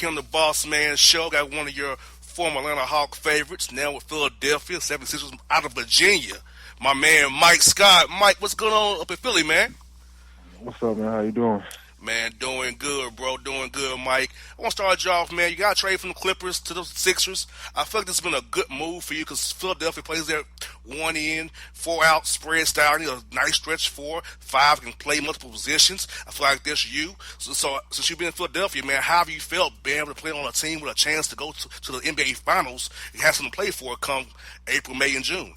here on the Bossman show. Got one of your former Atlanta Hawk favorites, now with Philadelphia, 76ers out of Virginia. My man, Mike Scott. Mike, what's going on up in Philly, man? What's up, man? How you doing? Man, doing good, bro. Doing good, Mike. I want to start you off, man. You got to trade from the Clippers to the Sixers. I feel like this has been a good move for you because Philadelphia plays there 1 in, 4 out spread style. You know, nice stretch 4, 5 can play multiple positions. I feel like that's you. So since you've been in Philadelphia, man, how have you felt being able to play on a team with a chance to go to the NBA Finals and have something to play for come April, May, and June?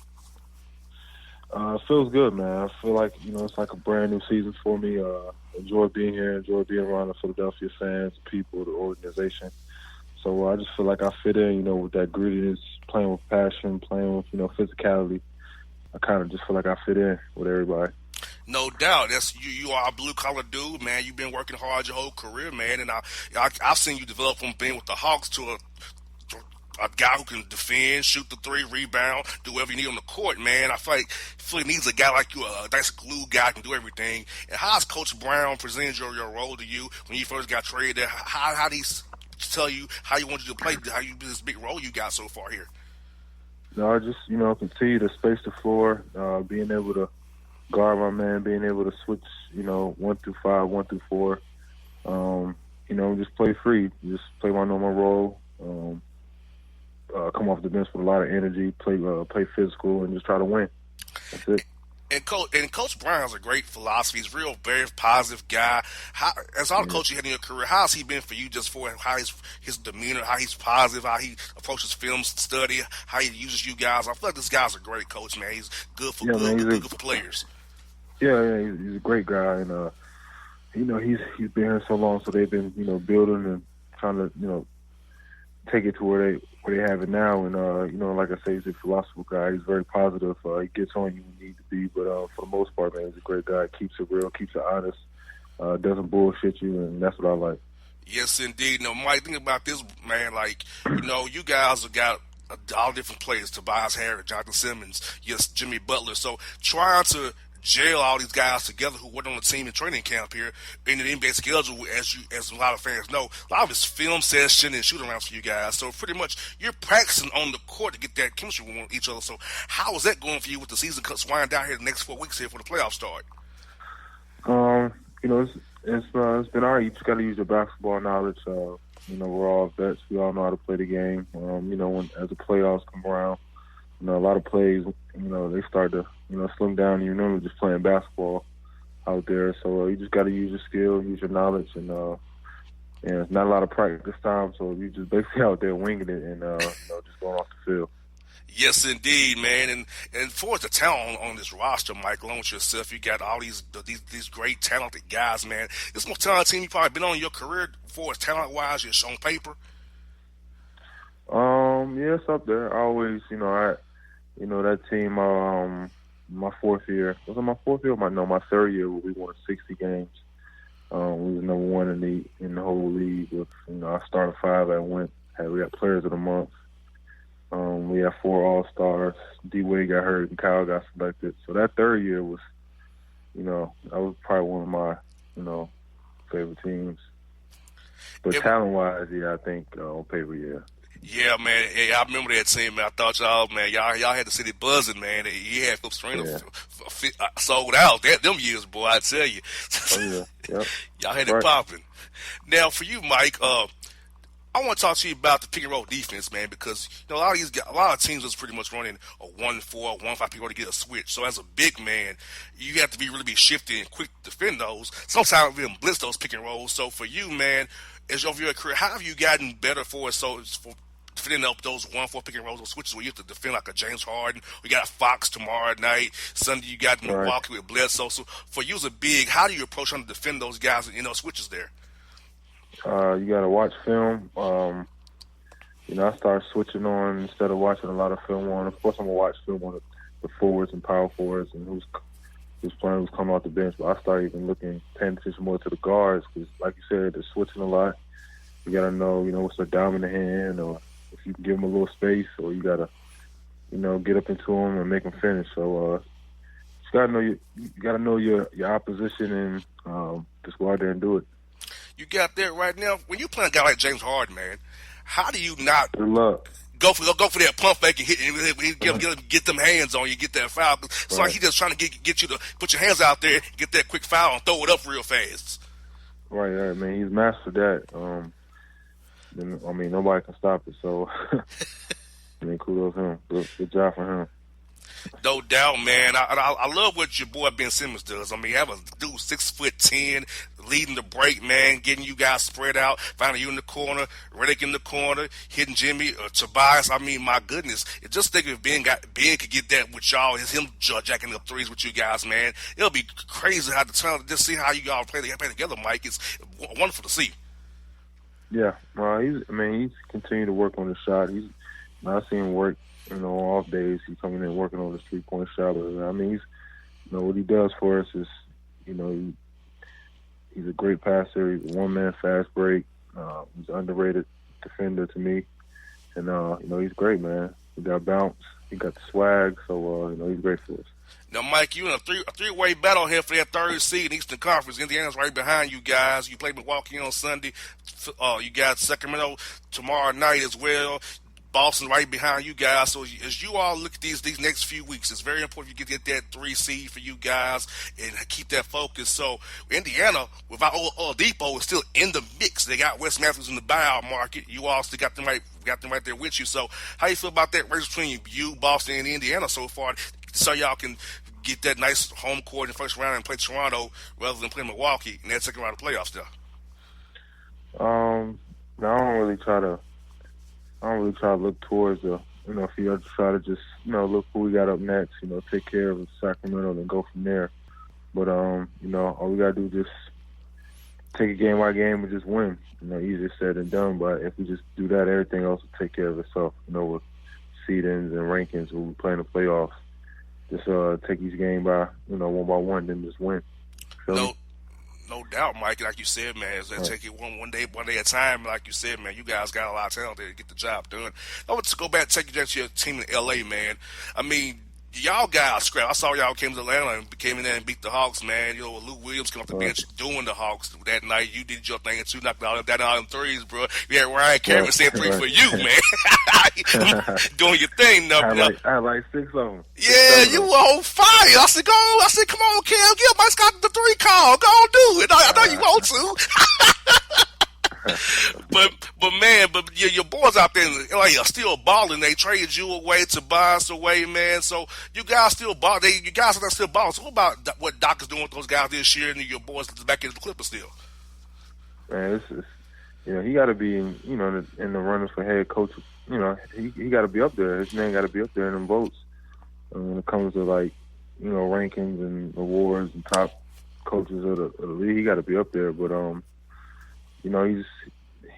It feels good, man. I feel like, it's like a brand new season for me. Enjoy being here, enjoy being around the Philadelphia fans, the people, the organization. So I just feel like I fit in, with that grittiness, playing with passion, playing with, physicality. I kind of just feel like I fit in with everybody. No doubt, that's you. You are a blue collar dude, man. You've been working hard your whole career, man, and I've seen you develop from being with the Hawks to a guy who can defend, shoot the three, rebound, do whatever you need on the court, man. I feel like Philly needs a guy like you, a nice glue guy who can do everything. And how's Coach Brown presented your role to you when you first got traded there? How did he tell you how you wanted you to play, how you this big role you got so far here? No, I just, continue to space the floor, being able to guard my man, being able to switch, 1 through 5, 1 through 4. Just play free, just play my normal role. Come off the bench with a lot of energy, play physical, and just try to win. That's it. And Coach Brown has a great philosophy. He's a real, very positive guy. As all the coaches you had in your career, how has he been for you just for how his demeanor, how he's positive, how he approaches film study, how he uses you guys? I feel like this guy's a great coach, man. He's good for good for players. Yeah, he's a great guy. And, he's been here so long, so they've been, building and trying to, take it to where they have it now. And, like I say, he's a philosophical guy. He's very positive. He gets on you when you need to be. But for the most part, man, he's a great guy. Keeps it real, keeps it honest, doesn't bullshit you, and that's what I like. Yes, indeed. No, Mike, think about this, man. Like, you guys have got all different players, Tobias Harris, Jonathan Simmons, yes, Jimmy Butler. So trying to jail all these guys together who worked on the team in training camp here in the NBA schedule, as a lot of fans know, a lot of it's film session and shoot arounds for you guys. So pretty much you're practicing on the court to get that chemistry with each other. So how is that going for you with the season winding down here the next 4 weeks here for the playoffs start? It's been all right. You just got to use your basketball knowledge. We're all vets. We all know how to play the game. When as the playoffs come around, a lot of plays, they start to, slim down. You remember just playing basketball out there. So you just got to use your skill, use your knowledge, and it's not a lot of practice time. So you just basically out there winging it and, just going off the field. Yes, indeed, man. And for the talent on this roster, Mike, along with yourself, you got all these great talented guys, man. This is the most talented team you've probably been on in your career for as talent-wise, just on paper. Yeah, it's up there. I always, that team, my fourth year. Was it my fourth year? My third year where we won 60 games. We was number one in the whole league. With I started 5 that went. We had players of the month. We had 4 All-Stars. D-Wade got hurt and Kyle got selected. So that third year was, that was probably one of my, favorite teams. But talent-wise, yeah, I think on paper, yeah. Yeah, man. Hey, I remember that team, man. I thought y'all had the city buzzing, man. You had Philip Stringer sold out. Them years, boy, I tell you. Oh, yeah. Yep. Y'all had it popping. Now, for you, Mike, I want to talk to you about the pick and roll defense, man, because a lot of teams is pretty much running a 1-4, 1-5 pick and roll to get a switch. So as a big man, you have to really be shifty and quick to defend those. Sometimes we even blitz those pick and rolls. So for you, man, as over your career, how have you gotten better for defending up those 1-4 pick and rolls or switches where you have to defend like a James Harden? We got Fox tomorrow night. Sunday you got Milwaukee with Bledsoe. So for you as a big, how do you approach trying to defend those guys and switches there? You got to watch film. I started switching on instead of watching a lot of film on. Of course, I'm going to watch film on the forwards and power forwards and who's playing, who's coming off the bench. But I started even paying attention more to the guards because, like you said, they're switching a lot. You got to know, what's their dominant hand, or if you can give them a little space, or you got to, get up into them and make them finish. So you got to know your opposition and just go out there and do it. You got that right now. When you play a guy like James Harden, man, how do you not Good luck. go for that pump fake and hit and get them hands on you, get that foul? It's like Right. he just trying to get you to put your hands out there, get that quick foul, and throw it up real fast. Right, man. He's mastered that. I mean, nobody can stop it. So, I mean, kudos to him. Good job for him. No doubt, man. I love what your boy Ben Simmons does. I mean, have a dude 6'10", leading the break, man, getting you guys spread out, finding you in the corner, Redick in the corner, hitting Jimmy, Tobias. I mean, my goodness, just think if Ben could get that with y'all, him jacking up threes with you guys, man. It'll be crazy how the time just see how you all play together, Mike. It's wonderful to see. Yeah, he's continued to work on the shot. I see him work. Off days he's coming in working on his 3-point shot. But, I mean, what he does for us is, he's a great passer. He's a one-man fast break. He's an underrated defender to me, and he's great, man. He got bounce. He got the swag. So he's great for us. Now, Mike, you in a three-way battle here for that third seed in Eastern Conference. Indiana's right behind you guys. You play Milwaukee on Sunday. You got Sacramento tomorrow night as well. Boston right behind you guys. So as you all look at these next few weeks, it's very important you get that 3 seed for you guys and keep that focus. So Indiana, without Oladipo, is still in the mix. They got Wes Matthews in the buyout market. You all still got them right there with you. So how you feel about that race between you, Boston, and Indiana so far, so y'all can get that nice home court in the first round and play Toronto rather than play Milwaukee in that second round of playoffs there? No, I don't really try to look towards the, if you try to just, look who we got up next, take care of Sacramento and go from there. But, all we got to do is just take it game by game and just win. Easier said than done, but if we just do that, everything else will take care of itself, with seedings and rankings when we play in the playoffs. Just take each game by, one by one, then just win. No doubt, Mike. Like you said, man, take it one day at a time. Like you said, man, you guys got a lot of talent there to get the job done. I want to go back and take you to your team in L.A., man. I mean, y'all guys scrap. I saw y'all came to Atlanta and came in there and beat the Hawks, man. Lou Williams came off the bench doing the Hawks that night. You did your thing, and you knocked out them threes, bro. You had Ryan Cameron saying 3 for you, man. Doing your thing. I had like 6 of them. Yeah, you were on fire. I said, come on, Cam. Mike's got the 3 call. Go on, do it. I know you want to. but your boys out there in LA are still balling. They traded you away to Tobias away, man. So you guys still ball. You guys are still balling. So what about what Doc is doing with those guys this year and your boys back in the Clippers still? Man, this is, he got to be in the runners for head coach. He got to be up there. His name got to be up there in them votes. When it comes to rankings and awards and top coaches of the league, he got to be up there. But he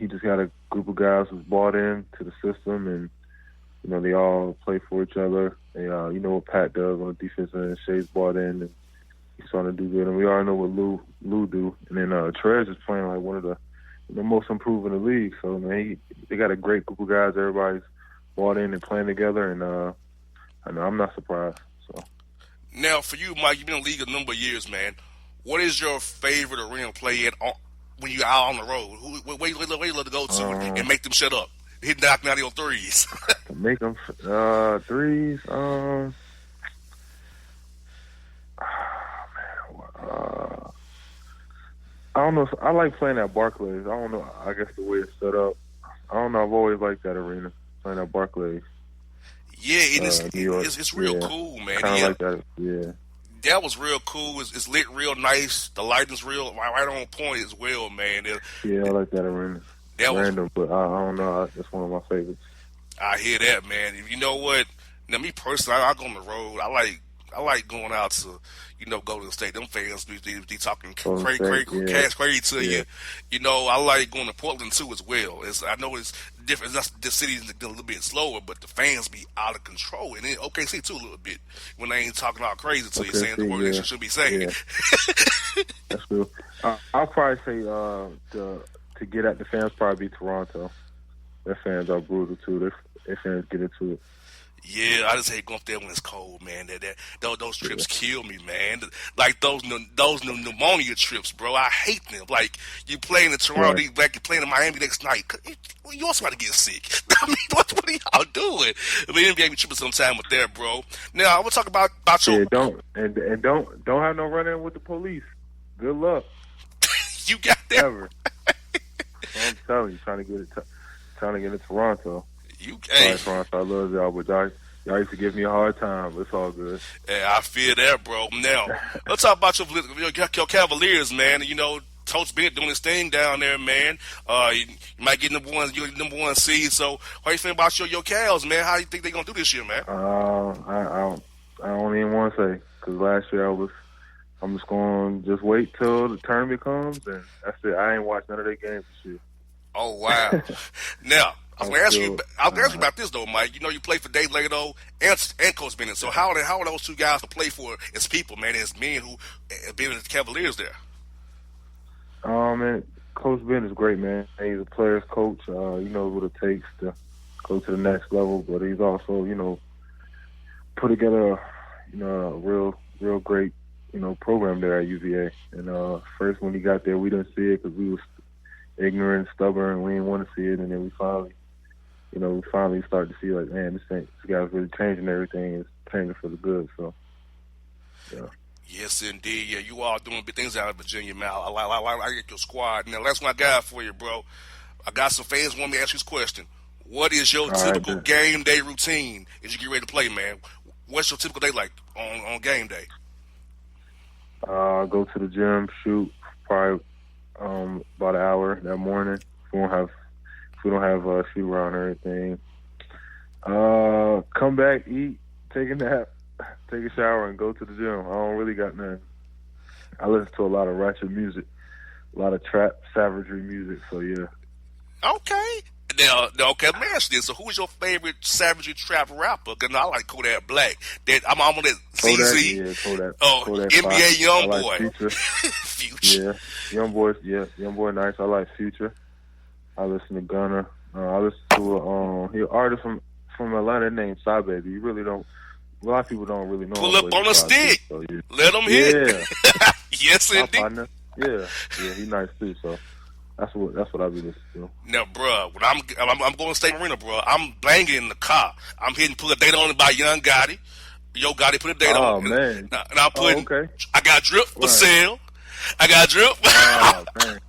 just got a group of guys who's bought in to the system, and they all play for each other. And you know what Pat does on the defense end. Shea's bought in, and he's starting to do good. And we already know what Lou do. And then Trez is playing like one of the most improved in the league. So man, they got a great group of guys. Everybody's bought in and playing together, and I know I'm not surprised. So now for you, Mike, you've been in the league a number of years, man. What is your favorite arena to play at when you're out on the road? Where you love to go to and make them shut up? Knocking out your threes. Make them threes. I don't know. I like playing at Barclays. I don't know. I guess the way it's set up. I don't know. I've always liked that arena, playing at Barclays. Yeah, it's real cool, man. I like that. Yeah. That was real cool. It's lit real nice. The lighting's real right on point as well, man. Yeah, I like that arena. That was random, but I don't know. That's one of my favorites. I hear that, man. You know what? Now, me personally, I go on the road. I like going out to, go to the state. Them fans be talking crazy to you. I like going to Portland too as well. I know it's different. The city's a little bit slower, but the fans be out of control. And then OKC too a little bit when they ain't talking all crazy to you, saying the word they should be saying. Yeah. That's true. I'll probably say to get at the fans probably be Toronto. Their fans are brutal too. Their fans get into it. Yeah, I just hate going up there when it's cold, man. Those trips kill me, man. Like those pneumonia trips, bro. I hate them. Like you playing in Toronto, Right. Like you playing in Miami next night. You also got to get sick. I mean, what are y'all doing? I mean, NBA be tripping sometime with that, bro. Now I want to talk about your. Yeah, don't have no run in with the police. Good luck. You got that. Ever. I'm telling you, trying to get to Toronto. Hey, Sorry, Toronto, I love y'all, but y'all used to give me a hard time. But it's all good. yeah, I feel that, bro. Now let's talk about your Cavaliers, man. You know, Coach Bennett doing his thing down there, man. You might get you're number one seed. So, how you feel about your Cavs, man? How you think they gonna do this year, man? I don't even want to say because last year I'm just going to just wait till the tournament comes and that's it. I ain't watched none of their games this year. Oh wow! Now I was gonna ask you about this though, Mike. You know, you play for Dave Legato and Coach Bennett. So how are those two guys to play for as people, man, as men who have been in the Cavaliers there? Man, Coach Ben is great, man. He's a player's coach. He knows what it takes to go to the next level, but he's also, put together, a real great, program there at UVA. And first when he got there, we didn't see it because we was ignorant, stubborn, we didn't want to see it. And then we finally started to see like, man, this guy's really changing everything. It's changing for the good. So, yeah. Yes, indeed. Yeah, you all doing big things out of Virginia, man. I get your squad. Now, that's my guy for you, bro. I got some fans want me to ask you this question. What is your typical game day routine as you get ready to play, man? What's your typical day like on game day? Go to the gym, shoot, probably about an hour that morning. If we don't have a shoot around or anything. Come back, eat, take a nap, take a shower, and go to the gym. I don't really got nothing. I listen to a lot of ratchet music, a lot of trap, savagery music, so yeah. Okay. Now, okay, let me ask you this. So who's your favorite savagery trap rapper? Because I like Kodak Black. I'm on that ZZ. Yeah, Kodak. Oh, Kodak NBA like Youngboy. Future. Future. Yeah, Youngboy nice. I like Future. I listen to Gunna. I listen to an artist from Atlanta named Psy Baby. You really don't. A lot of people don't really know. Pull up on a stick. So, yeah. Let them hit. Yeah. Yes, my indeed. partner. Yeah, he's nice too. So that's what I be listening to. Now, bruh, when I'm going to State Arena, bruh, I'm banging in the car. I'm hitting Put a Date On It by Young Gotti. Yo Gotti put a date on it. Man. And I'm putting. Okay. I got drip for sale. I got drip. Oh man.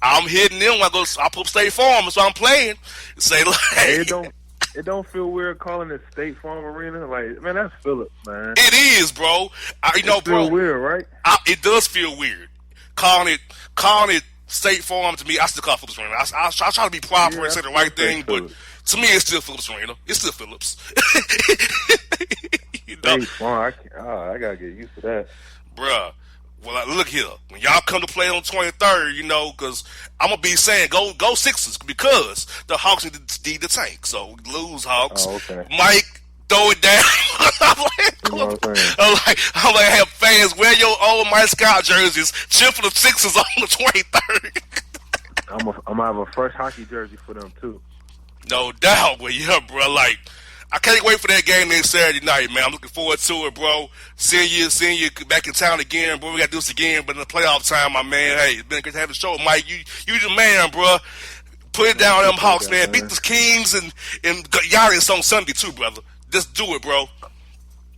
I'm hitting them when I put State Farm, so I'm playing. Say like It don't feel weird calling it State Farm Arena. Like, man, that's Phillips, man. It is, bro. Feel weird, right? It does feel weird. Calling it State Farm to me, I still call it Phillips Arena. I try to be proper and say the right thing, but to me, it's still Phillips Arena. It's still Phillips. State Farm, I gotta get used to that, bruh. Well, look here. When y'all come to play on 23rd, because I'm going to be saying go Sixers because the Hawks need the tank. So lose, Hawks. Oh, okay. Mike, throw it down. I'm like, have fans wear your old Mike Scott jerseys, cheer for the Sixers on the 23rd. I'm going to have a fresh hockey jersey for them, too. No doubt. Well, yeah, bro. Like, I can't wait for that game next Saturday night, man. I'm looking forward to it, bro. Seeing you back in town again, bro. We got to do this again, but in the playoff time, my man. Hey, it's been great to have the show, Mike. You the man, bro. Put it down on them Hawks, man. Beat the Kings and Giannis on Sunday, too, brother. Just do it, bro.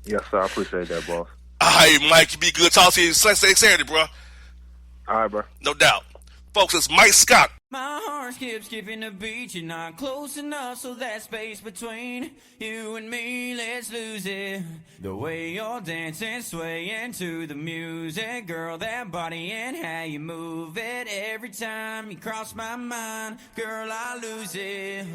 Yes, sir. I appreciate that, boss. All right, Mike. You be good. Talk to you Saturday, bro. All right, bro. No doubt. Folks, it's Mike Scott. My heart skips skipping the beat. You're not close enough, so that space between you and me, let's lose it. The way you're dancing, swaying to the music, girl, that body and how you move it. Every time you cross my mind, girl, I lose it.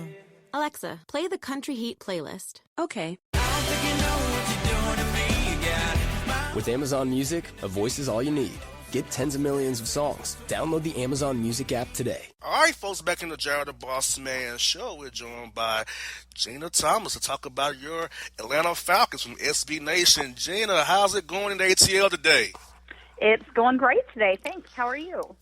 Alexa, play the Country Heat playlist. Okay. I don't think you know what you're doing to me. You got With Amazon Music, a voice is all you need. Get tens of millions of songs. Download the Amazon Music app today. All right, folks, back in the Jared the Bossman show, we're joined by Gina Thomas to talk about your Atlanta Falcons from SB Nation. Gina, how's it going in the ATL today? It's going great today. Thanks. How are you?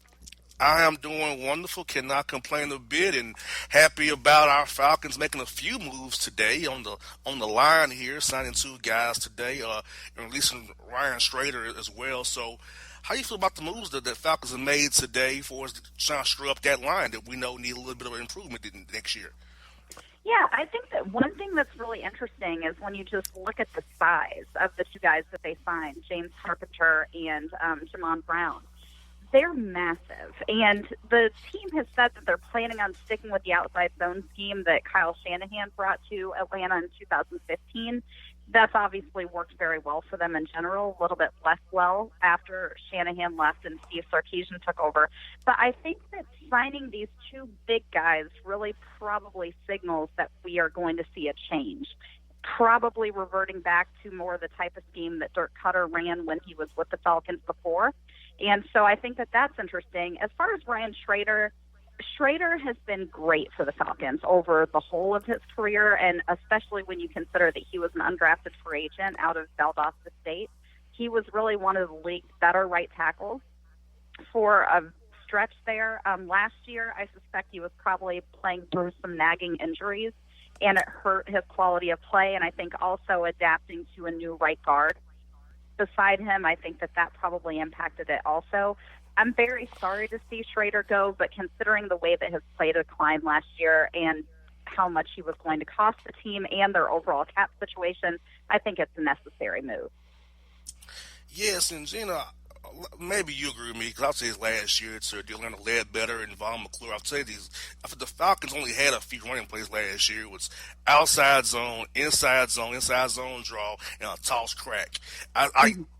I am doing wonderful. Cannot complain a bit, and happy about our Falcons making a few moves today on the line here, signing two guys today, and releasing Ryan Strader as well. So, how you feel about the moves that Falcons have made today for us to try to screw up that line that we know need a little bit of improvement next year? Yeah, I think that one thing that's really interesting is when you just look at the size of the two guys that they signed, James Carpenter and Jamon Brown. They're massive, and the team has said that they're planning on sticking with the outside zone scheme that Kyle Shanahan brought to Atlanta in 2015. That's obviously worked very well for them in general, a little bit less well after Shanahan left and Steve Sarkisian took over. But I think that signing these two big guys really probably signals that we are going to see a change. Probably reverting back to more of the type of scheme that Dirk Cutter ran when he was with the Falcons before. And so I think that that's interesting. As far as Ryan Strader, Strader has been great for the Falcons over the whole of his career, and especially when you consider that he was an undrafted free agent out of Valdosta State. He was really one of the league's better right tackles for a stretch there. Last year, I suspect he was probably playing through some nagging injuries, and it hurt his quality of play, and I think also adapting to a new right guard beside him, I think that probably impacted it also. I'm very sorry to see Strader go, but considering the way that his play declined last year and how much he was going to cost the team and their overall cap situation, I think it's a necessary move. Yes, and Gina, maybe you agree with me, because I'll say his last year to the Atlanta Ledbetter and Von McClure. I'll tell you these. I think the Falcons only had a few running plays last year. It was outside zone, inside zone draw, and a toss crack.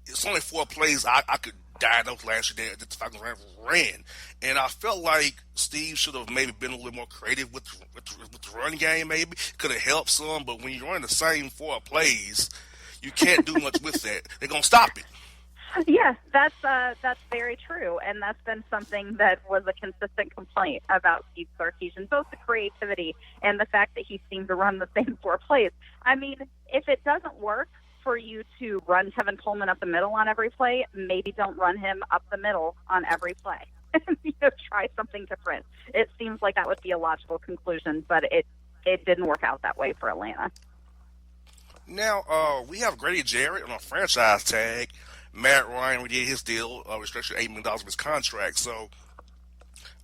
It's only 4 plays I could diagnose last year that the Falcons ran. And I felt like Steve should have maybe been a little more creative with the run game, maybe. Could have helped some, but when you're running the same 4 plays, you can't do much with that. They're going to stop it. Yeah, that's very true, and that's been something that was a consistent complaint about Steve Sarkisian, both the creativity and the fact that he seemed to run the same 4 plays. I mean, if it doesn't work for you to run Tevin Coleman up the middle on every play, maybe don't run him up the middle on every play. Try something different. It seems like that would be a logical conclusion, but it didn't work out that way for Atlanta. Now, we have Grady Jarrett on a franchise tag. Matt Ryan redid his deal, restructured $8 million of his contract. So,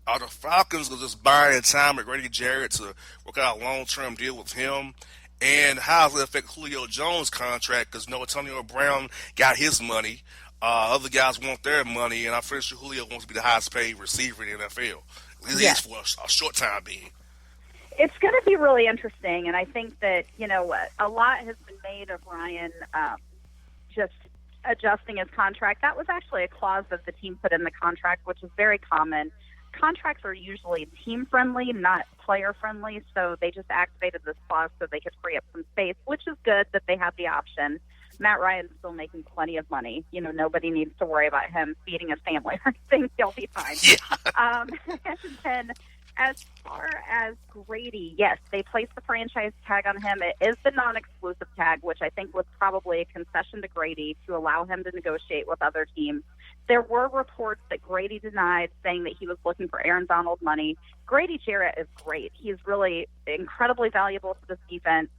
are the Falcons just buying time with Grady Jarrett to work out a long-term deal with him? And how does it affect Julio Jones' contract? Because Antonio Brown got his money. Other guys want their money, and I'm pretty sure Julio wants to be the highest-paid receiver in the NFL. At least for a short time being. It's going to be really interesting, and I think that, a lot has been made of Ryan just adjusting his contract. That was actually a clause that the team put in the contract, which is very common. Contracts are usually team-friendly, not player-friendly, so they just activated this clause so they could free up some space, which is good that they have the option. Matt Ryan's still making plenty of money. Nobody needs to worry about him feeding his family. I think he'll be fine. Yeah. And then as far as Grady, yes, they placed the franchise tag on him. It is the non-exclusive tag, which I think was probably a concession to Grady to allow him to negotiate with other teams. There were reports that Grady denied, saying that he was looking for Aaron Donald money. Grady Jarrett is great. He's really incredibly valuable to this defense.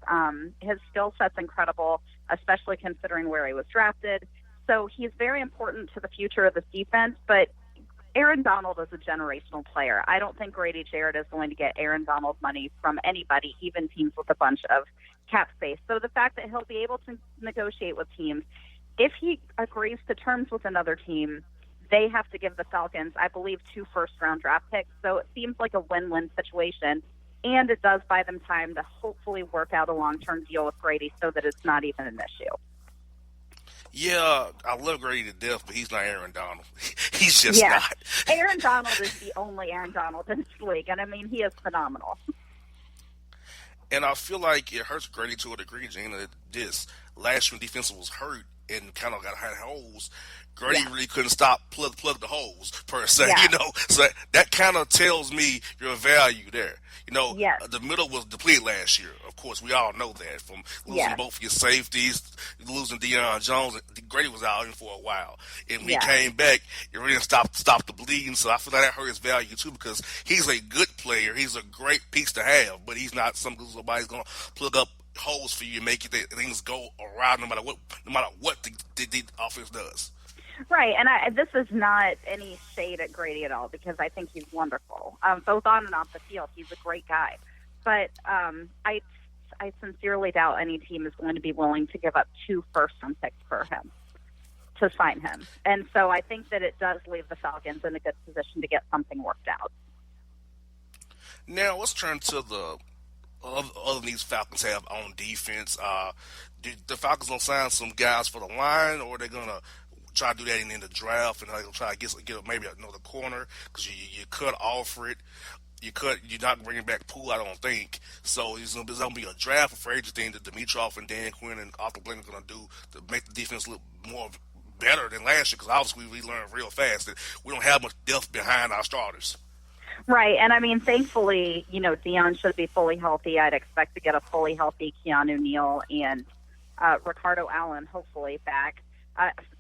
His skill set's incredible, especially considering where he was drafted. So he's very important to the future of this defense, but Aaron Donald is a generational player. I don't think Grady Jarrett is going to get Aaron Donald money from anybody, even teams with a bunch of cap space. So the fact that he'll be able to negotiate with teams, if he agrees to terms with another team, they have to give the Falcons, I believe, 2 first-round draft picks. So it seems like a win-win situation, and it does buy them time to hopefully work out a long-term deal with Grady so that it's not even an issue. Yeah, I love Grady to death, but he's not Aaron Donald. He's just not. Aaron Donald is the only Aaron Donald in this league, and I mean, he is phenomenal. And I feel like it hurts Grady to a degree, Gina. This last year defense was hurt, and kind of had holes. Grady Yeah. really couldn't stop plug the holes per se, Yeah. So that kind of tells me your value there. Yes. The middle was depleted last year. Of course, we all know that from losing Yes. both your safeties, losing Deion Jones. Grady was out in for a while, and when he Yeah. came back, it really stop the bleeding. So I feel like that hurt his value too because he's a good player. He's a great piece to have, but he's not somebody's gonna plug up holes for you and make things go around no matter what the offense does. Right, and this is not any shade at Grady at all because I think he's wonderful, both on and off the field. He's a great guy, but I sincerely doubt any team is going to be willing to give up 2 first-round picks for him to sign him, and so I think that it does leave the Falcons in a good position to get something worked out. Now let's turn to the other needs Falcons have on defense. The Falcons gonna sign some guys for the line, or they're gonna try to do that in the draft, and they're gonna try to get maybe another corner because you cut Alfred, you're not bringing back Poole, I don't think. So it's gonna be a draft for free agent thing that Dimitroff and Dan Quinn and Arthur Blank are gonna do to make the defense look more better than last year. Because obviously we learned real fast that we don't have much depth behind our starters. Right, and I mean, thankfully, Deion should be fully healthy. I'd expect to get a fully healthy Keanu Neal and Ricardo Allen, hopefully, back.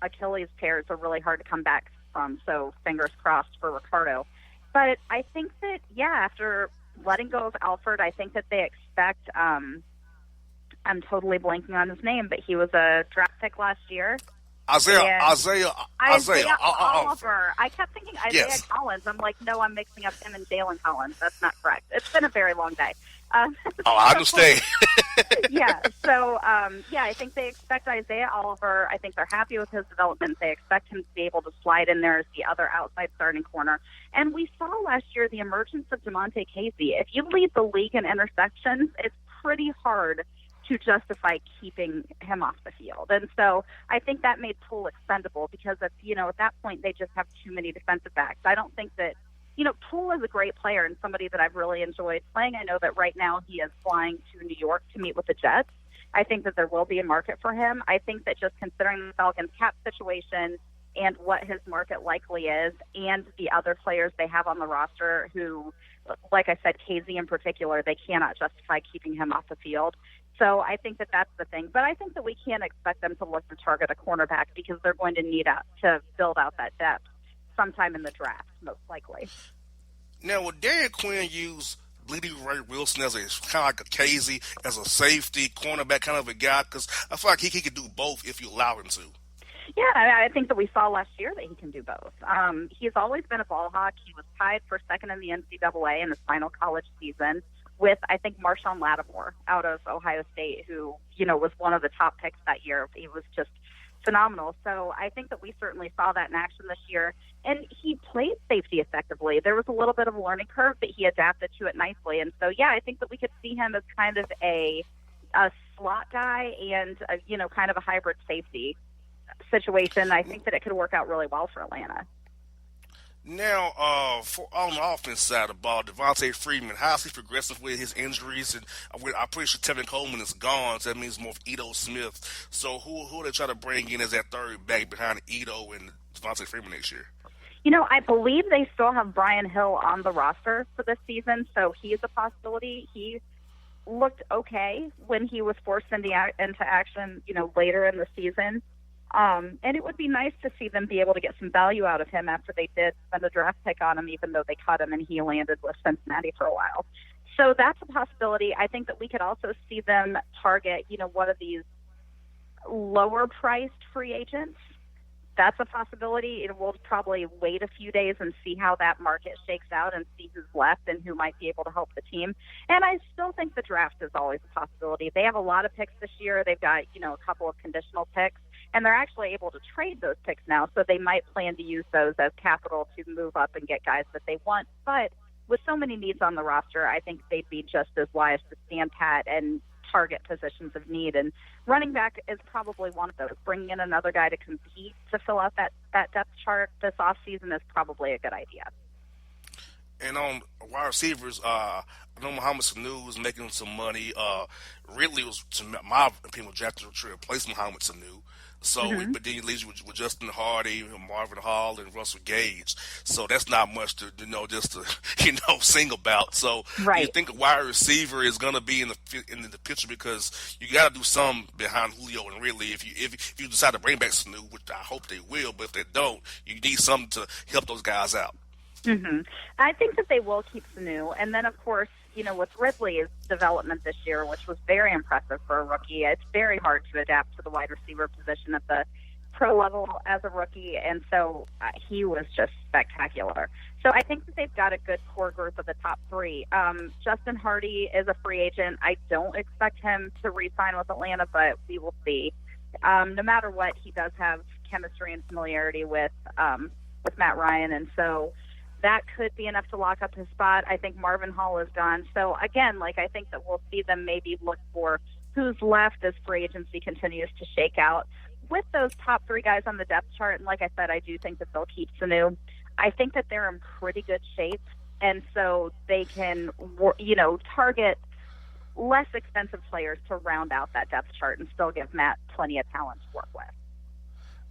Achilles tears are really hard to come back from, so fingers crossed for Ricardo. But I think that, after letting go of Alfred, I think that they expect, I'm totally blanking on his name, but he was a draft pick last year. Isaiah Oliver. I kept thinking Isaiah Yes. Collins. I'm like, no, I'm mixing up him and Jalen Collins. That's not correct. It's been a very long day. I understand. So I think they expect Isaiah Oliver. I think they're happy with his development. They expect him to be able to slide in there as the other outside starting corner. And we saw last year the emergence of Jamonte Casey. If you lead the league in interceptions, it's pretty hard to justify keeping him off the field. And so I think that made Poole expendable because at that point they just have too many defensive backs. I don't think that, Poole is a great player and somebody that I've really enjoyed playing. I know that right now he is flying to New York to meet with the Jets. I think that there will be a market for him. I think that just considering the Falcons' cap situation and what his market likely is and the other players they have on the roster who, like I said, Casey in particular, they cannot justify keeping him off the field. So I think that that's the thing. But I think that we can't expect them to look to target a cornerback because they're going to need to build out that depth sometime in the draft, most likely. Now, would Darian Quinn use Bleedy Ray Wilson as a kind of like a Casey, as a safety, cornerback kind of a guy? Because I feel like he could do both if you allow him to. Yeah, I think that we saw last year that he can do both. He's always been a ball hawk. He was tied for second in the NCAA in his final college season with, I think, Marshawn Lattimore out of Ohio State, who, was one of the top picks that year. He was just phenomenal. So I think that we certainly saw that in action this year. And he played safety effectively. There was a little bit of a learning curve, but he adapted to it nicely. And so, I think that we could see him as kind of a slot guy and, kind of a hybrid safety situation. I think that it could work out really well for Atlanta. Now, on the offense side of the ball, Devontae Freeman, how's he progressing with his injuries? And I'm pretty sure Tevin Coleman is gone, so that means more of Ito Smith. So who are they trying to bring in as that third back behind Ito and Devontae Freeman next year? I believe they still have Brian Hill on the roster for this season, so he is a possibility. He looked okay when he was forced into action, later in the season. And it would be nice to see them be able to get some value out of him after they did spend a draft pick on him, even though they cut him and he landed with Cincinnati for a while. So that's a possibility. I think that we could also see them target, one of these lower priced free agents. That's a possibility. We'll probably wait a few days and see how that market shakes out and see who's left and who might be able to help the team. And I still think the draft is always a possibility. They have a lot of picks this year. They've got, a couple of conditional picks. And they're actually able to trade those picks now, so they might plan to use those as capital to move up and get guys that they want. But with so many needs on the roster, I think they'd be just as wise to stand pat and target positions of need. And running back is probably one of those. Bringing in another guy to compete to fill out that depth chart this offseason is probably a good idea. And on wide receivers, I know Mohamed Sanu is making some money. Ridley was, to my opinion, drafted to replace Mohamed Sanu. So, but then he leaves you with Justin Hardy, Marvin Hall, and Russell Gage. So that's not much to just to sing about. So do you think a wide receiver is going to be in the picture, because you got to do something behind Julio and Ridley if you decide to bring back Sanu, which I hope they will. But if they don't, you need something to help those guys out. I think that they will keep Sanu, and then of course, with Ridley's development this year, which was very impressive for a rookie, it's very hard to adapt to the wide receiver position at the pro level as a rookie, and so he was just spectacular. So I think that they've got a good core group of the top three. Justin Hardy is a free agent. I don't expect him to re-sign with Atlanta, but we will see. No matter what, he does have chemistry and familiarity with Matt Ryan, and so that could be enough to lock up his spot. I think Marvin Hall is gone. So, again, I think that we'll see them maybe look for who's left as free agency continues to shake out. With those top three guys on the depth chart, and like I said, I do think that they'll keep Sanu. I think that they're in pretty good shape, and so they can, target less expensive players to round out that depth chart and still give Matt plenty of talent to work with.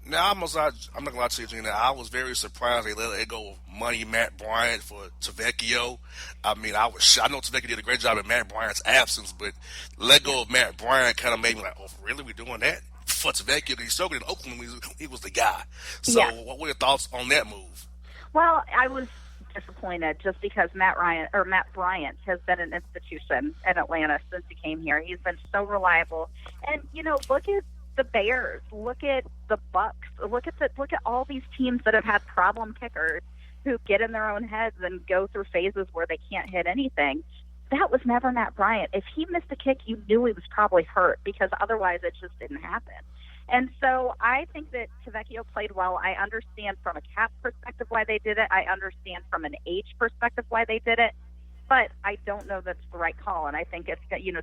Now, I'm not going to lie to you, Gina. I was very surprised they let it go money Matt Bryant for Tavecchio. I mean, I know Tavecchio did a great job in Matt Bryant's absence, but let go of Matt Bryant kind of made me like, oh, really? We're doing that? For Tavecchio, he struggled in Oakland when he was the guy. So what were your thoughts on that move? Well, I was disappointed just because Matt Bryant has been an institution in Atlanta since he came here. He's been so reliable. And, look at the Bears, look at the Bucks, look at all these teams that have had problem kickers who get in their own heads and go through phases where they can't hit anything. That was never Matt Bryant. If he missed a kick, you knew he was probably hurt, because otherwise it just didn't happen. And so I think that Tavecchio played well. I understand from a cap perspective why they did it. I understand from an age perspective why they did it. But I don't know that's the right call, and I think it's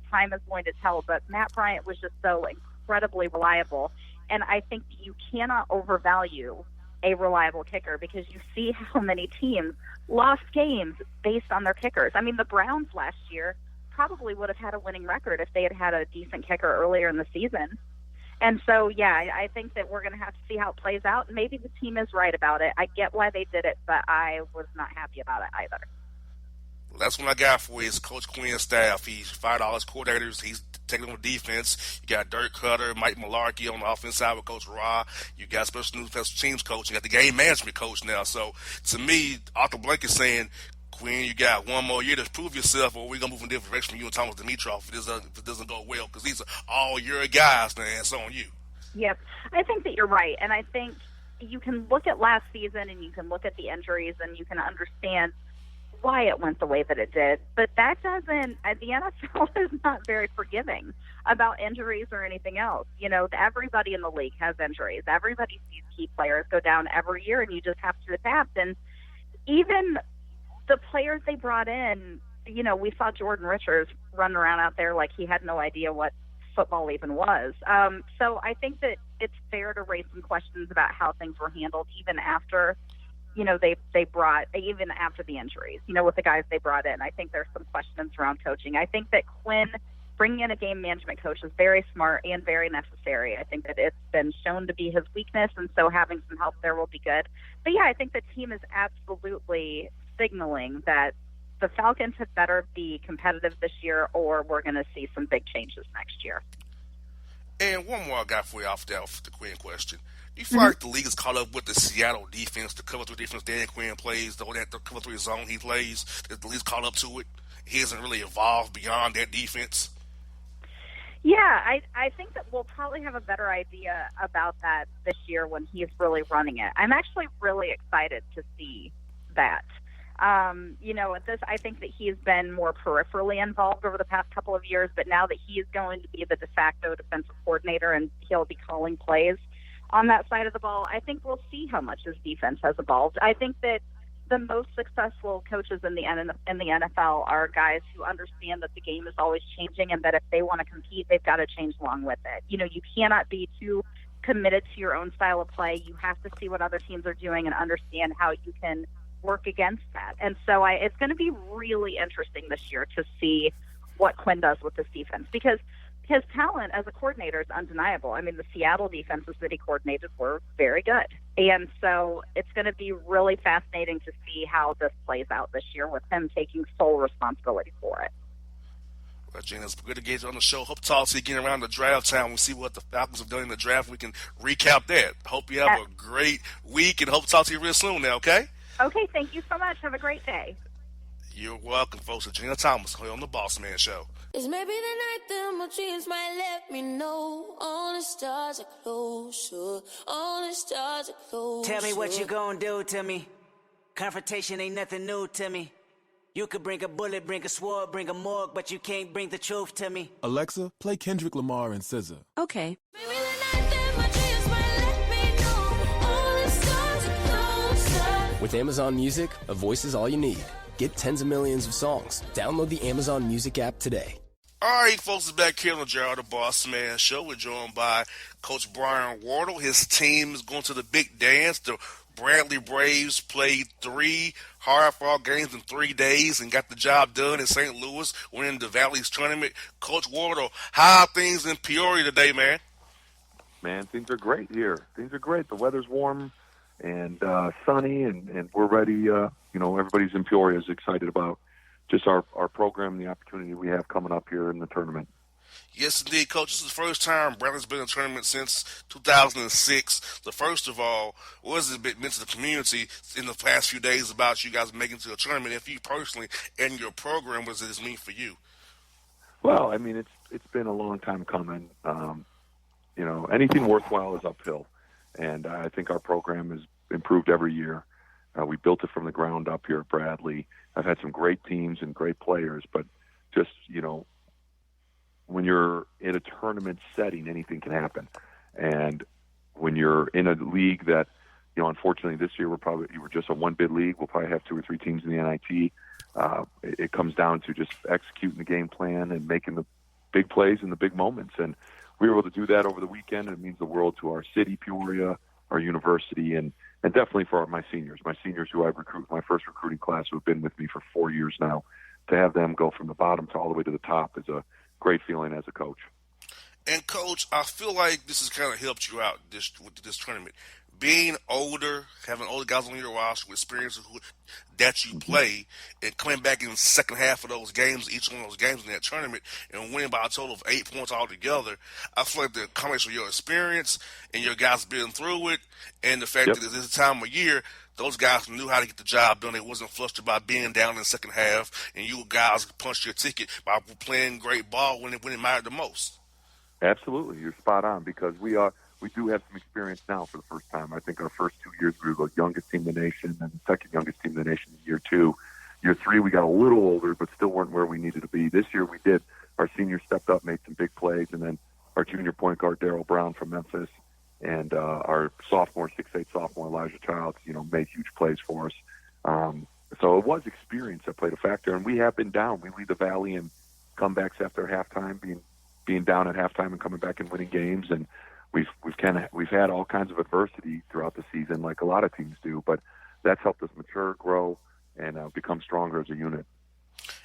time is going to tell. But Matt Bryant was just so incredibly reliable, and I think you cannot overvalue a reliable kicker, because you see how many teams lost games based on their kickers. I mean, the Browns last year probably would have had a winning record if they had had a decent kicker earlier in the season. And so, I think that we're going to have to see how it plays out. Maybe the team is right about it. I get why they did it, but I was not happy about it either. Well, that's what I got for you. Is Coach Quinn's staff. He's fired all his coordinators. He's taking over defense. You got Dirk Cutter, Mike Mularkey on the offense side with Coach Ra. You got special teams coach. You got the game management coach now. So, to me, Arthur Blank is saying, Quinn, you got one more year to prove yourself, or we're going to move in a different direction from you and Thomas Dimitroff if it doesn't go well, because these are all your guys, man. It's on you. Yep. I think that you're right, and I think you can look at last season and you can look at the injuries and you can understand why it went the way that it did. But that doesn't, the NFL is not very forgiving about injuries or anything else. Everybody in the league has injuries. Everybody sees key players go down every year, and you just have to adapt. And even the players they brought in, we saw Jordan Richards running around out there like he had no idea what football even was. So I think that it's fair to raise some questions about how things were handled, even after even after the injuries, with the guys they brought in. I think there's some questions around coaching. I think that Quinn bringing in a game management coach is very smart and very necessary. I think that it's been shown to be his weakness, and so having some help there will be good. But I think the team is absolutely signaling that the Falcons had better be competitive this year, or we're going to see some big changes next year. And one more I got for you off the Quinn question. Do you feel like the league is caught up with the Seattle defense, the cover 3 defense Dan Quinn plays, the cover 3 zone he plays? Is the league's caught up to it? He hasn't really evolved beyond that defense? Yeah, I think that we'll probably have a better idea about that this year when he's really running it. I'm actually really excited to see that. At this, I think that he's been more peripherally involved over the past couple of years, but now that he is going to be the de facto defensive coordinator and he'll be calling plays on that side of the ball, I think we'll see how much his defense has evolved. I think that the most successful coaches in the NFL are guys who understand that the game is always changing, and that if they want to compete, they've got to change along with it. You cannot be too committed to your own style of play. You have to see what other teams are doing and understand how you can work against that. And so it's going to be really interesting this year to see what Quinn does with this defense, because his talent as a coordinator is undeniable. I mean, the Seattle defenses that he coordinated were very good. And so it's going to be really fascinating to see how this plays out this year with him taking sole responsibility for it. Well, Gina, it's good to get you on the show. Hope to talk to you again around the draft time. We'll see what the Falcons have done in the draft. We can recap that. Hope you have a great week, and hope to talk to you real soon now, okay? Okay, thank you so much. Have a great day. You're welcome, folks. Gina Thomas here on the Bossman Show. It's maybe the night that my dreams might let me know all the stars are closer, all the stars are closer. Tell me what you gonna do to me. Confrontation ain't nothing new to me. You could bring a bullet, bring a sword, bring a morgue, but you can't bring the truth to me. Alexa, play Kendrick Lamar and SZA. Okay. Maybe the night that my dreams might let me know all the stars are closer. With Amazon Music, a voice is all you need. Get tens of millions of songs. Download the Amazon Music app today. All right, folks, it's back here on the Gerald the Boss Man Show. We're joined by Coach Brian Wardle. His team is going to the big dance. The Bradley Braves played 3 hard-fought games in 3 days and got the job done in St. Louis, winning the Valley's tournament. Coach Wardle, how are things in Peoria today, man? Man, things are great here. Things are great. The weather's warm and sunny, and we're ready. Everybody's in Peoria is excited about just our program and the opportunity we have coming up here in the tournament. Yes, indeed, Coach. This is the first time Bradley's been in a tournament since 2006. So first of all, what has it meant to the community in the past few days about you guys making it to a tournament? If you personally and your program, what does this mean for you? Well, I mean, it's been a long time coming. Anything worthwhile is uphill, and I think our program has improved every year. We built it from the ground up here at Bradley. I've had some great teams and great players, but just, when you're in a tournament setting, anything can happen. And when you're in a league that, unfortunately this year we're just a one-bid league. We'll probably have 2 or 3 teams in the NIT. It comes down to just executing the game plan and making the big plays in the big moments. And we were able to do that over the weekend. It means the world to our city, Peoria, our university, and definitely for my seniors who I've recruited, my first recruiting class, who have been with me for 4 years now. To have them go from the bottom to all the way to the top is a great feeling as a coach. And, Coach, I feel like this has kind of helped you out with this tournament. Being older, having older guys on your roster with experience that you play, and coming back in the second half of those games, each one of those games in that tournament, and winning by a total of 8 points altogether, I feel like the combination of your experience and your guys being through it, and the fact that at this time of year, those guys knew how to get the job done. They wasn't flustered by being down in the second half, and you guys punched your ticket by playing great ball when it mattered the most. Absolutely. You're spot on, because we do have some experience now for the first time. I think our first 2 years we were the youngest team in the nation, and the second youngest team in the nation in year 2. Year 3 we got a little older, but still weren't where we needed to be. This year we did. Our seniors stepped up, made some big plays, and then our junior point guard Darryl Brown from Memphis and our 6'8" sophomore Elijah Childs, made huge plays for us. So it was experience that played a factor, and we have been down. We lead the Valley in comebacks after halftime, being down at halftime and coming back and winning games, and we've had all kinds of adversity throughout the season, like a lot of teams do, but that's helped us mature, grow, and become stronger as a unit.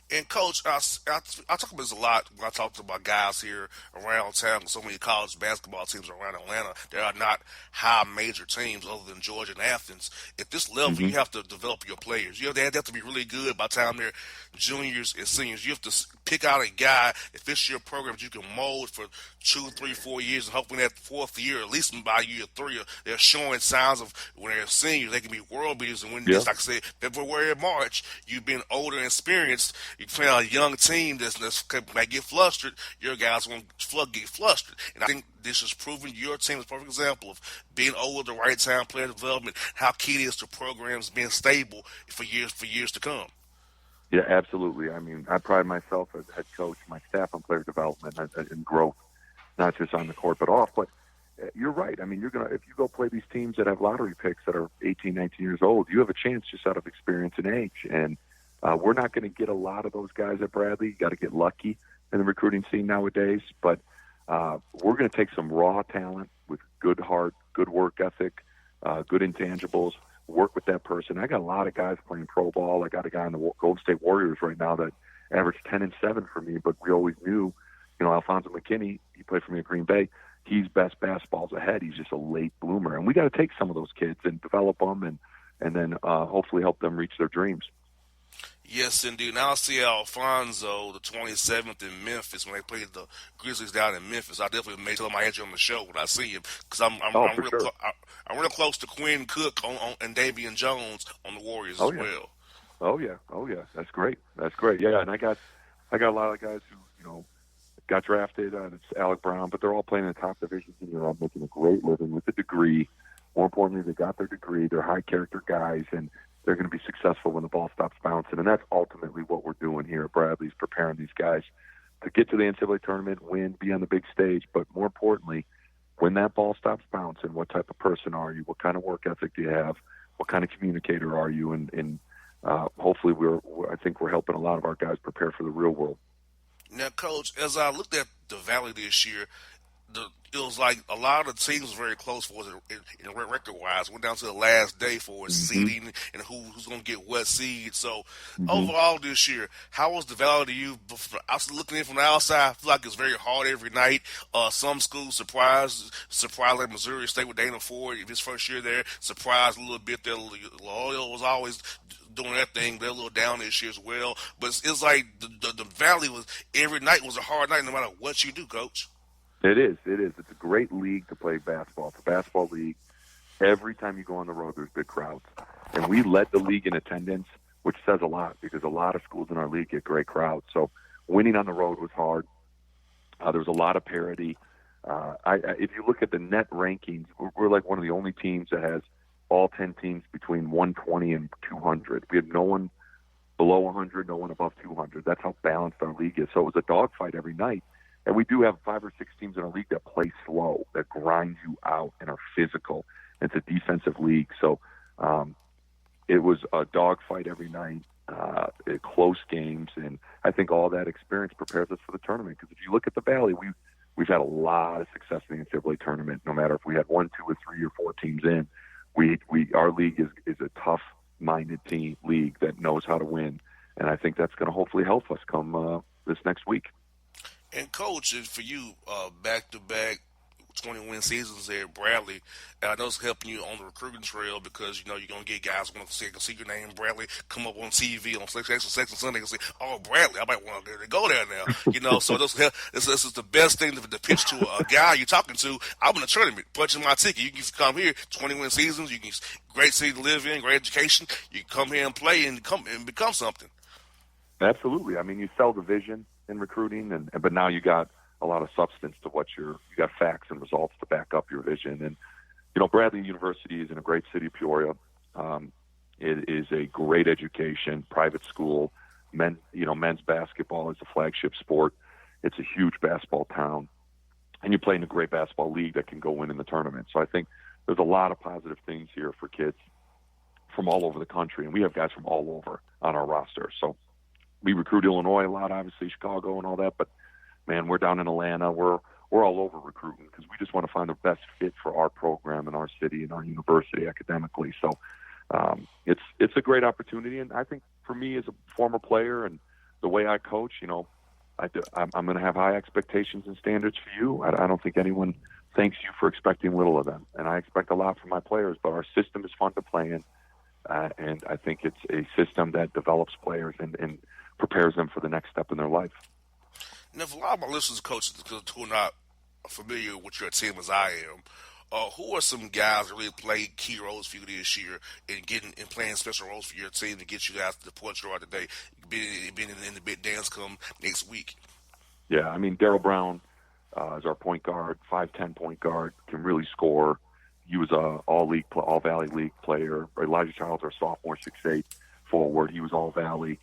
And, Coach, I talk about this a lot when I talk to my guys here around town. So many college basketball teams around Atlanta, there are not high major teams other than Georgia and Athens. At this level, you have to develop your players. They have to be really good by the time they're juniors and seniors. You have to pick out a guy, if it's your program, that you can mold for 2, 3, 4 years, and hopefully that 4th year, at least by year 3, they're showing signs of when they're seniors, they can be world beaters. And when, just like I said, February and March, you've been older and experienced, you play on a young team that might get flustered, your guys won't get flustered. And I think this has proven your team is a perfect example of being older, the right time, player development, how key it is to programs being stable for years to come. Yeah, absolutely. I mean, I pride myself as head coach, my staff on player development and growth, not just on the court but off. But you're right. I mean, if you go play these teams that have lottery picks that are 18, 19 years old, you have a chance just out of experience and age. And we're not going to get a lot of those guys at Bradley. You got to get lucky in the recruiting scene nowadays. But we're going to take some raw talent with good heart, good work ethic, good intangibles, work with that person. I got a lot of guys playing pro ball. I got a guy in the Golden State Warriors right now that averaged 10 and 7 for me, but we always knew Alfonso McKinney, he played for me at Green Bay. He's best basketball's ahead. He's just a late bloomer. And we got to take some of those kids and develop them and then hopefully help them reach their dreams. Yes, indeed. Now I see Alfonso the 27th in Memphis when they played the Grizzlies down in Memphis. I definitely may tell him I had you on the show when I see him because I'm real close to Quinn Cook and Davian Jones on the Warriors as well. Oh yeah, that's great. Yeah, and I got a lot of guys who got drafted. It's Alec Brown, but they're all playing in the top divisions in Europe, making a great living with a degree. More importantly, they got their degree. They're high character guys, and they're going to be successful when the ball stops bouncing. And that's ultimately what we're doing here at Bradley's, preparing these guys to get to the NCAA tournament, win, be on the big stage. But more importantly, when that ball stops bouncing, what type of person are you? What kind of work ethic do you have? What kind of communicator are you? And hopefully I think we're helping a lot of our guys prepare for the real world. Now, Coach, as I looked at the Valley this year, it was like a lot of the teams were very close for us in record-wise. Went down to the last day for seeding and who's going to get what seed. So, overall this year, how was the Valley to you? I was looking in from the outside. I feel like it's very hard every night. Some schools surprised like Missouri State with Dana Ford. His first year there, surprised a little bit there. Loyola was always doing that thing. They're a little down this year as well. But it's like the Valley was every night was a hard night no matter what you do, Coach. It is. It's a great league to play basketball. It's a basketball league. Every time you go on the road, there's big crowds. And we led the league in attendance, which says a lot because a lot of schools in our league get great crowds. So winning on the road was hard. There was a lot of parity. If you look at the net rankings, we're like one of the only teams that has all 10 teams between 120 and 200. We have no one below 100, no one above 200. That's how balanced our league is. So it was a dogfight every night. And we do have 5 or 6 teams in our league that play slow, that grind you out and are physical. It's a defensive league. So it was a dogfight every night, close games. And I think all that experience prepares us for the tournament. Because if you look at the Valley, we've had a lot of success in the NCAA tournament, no matter if we had 1, 2, or 3 or 4 teams in. Our league is a tough-minded league that knows how to win. And I think that's going to hopefully help us come this next week. And, Coach, for you, back-to-back 20-win seasons there at Bradley, and I know it's helping you on the recruiting trail because, you're going to get guys who want to see your name, Bradley, come up on TV on Section Sunday and say, oh, Bradley, I might want to go there now. So this is the best thing to pitch to a guy you're talking to. I'm in a tournament, punching my ticket. You can come here, 20-win seasons, you can great city to live in, great education. You can come here and play and become something. Absolutely. I mean, you sell the vision in recruiting, but now you got a lot of substance to what you got facts and results to back up your vision. And Bradley University is in a great city, Peoria. It is a great education, private school. Men's basketball is a flagship sport. It's a huge basketball town, and you play in a great basketball league that can go win in the tournament. So I think there's a lot of positive things here for kids from all over the country, and we have guys from all over on our roster. So we recruit Illinois a lot, obviously Chicago and all that, but man, we're down in Atlanta. We're all over recruiting because we just want to find the best fit for our program and our city and our university academically. So it's a great opportunity, and I think for me as a former player and the way I coach, I'm going to have high expectations and standards for you. I don't think anyone thanks you for expecting little of them, and I expect a lot from my players. But our system is fun to play in, and I think it's a system that develops players and prepares them for the next step in their life. Now, for a lot of my listeners, coaches who are not familiar with your team as I am, who are some guys that really played key roles for you this year in playing special roles for your team to get you guys to the point you are today, being in the big dance come next week? Yeah, I mean, Darryl Brown is our point guard, 5'10" point guard, can really score. He was a all-Valley League player. Elijah Childs, our sophomore, 6'8" forward. He was all-Valley.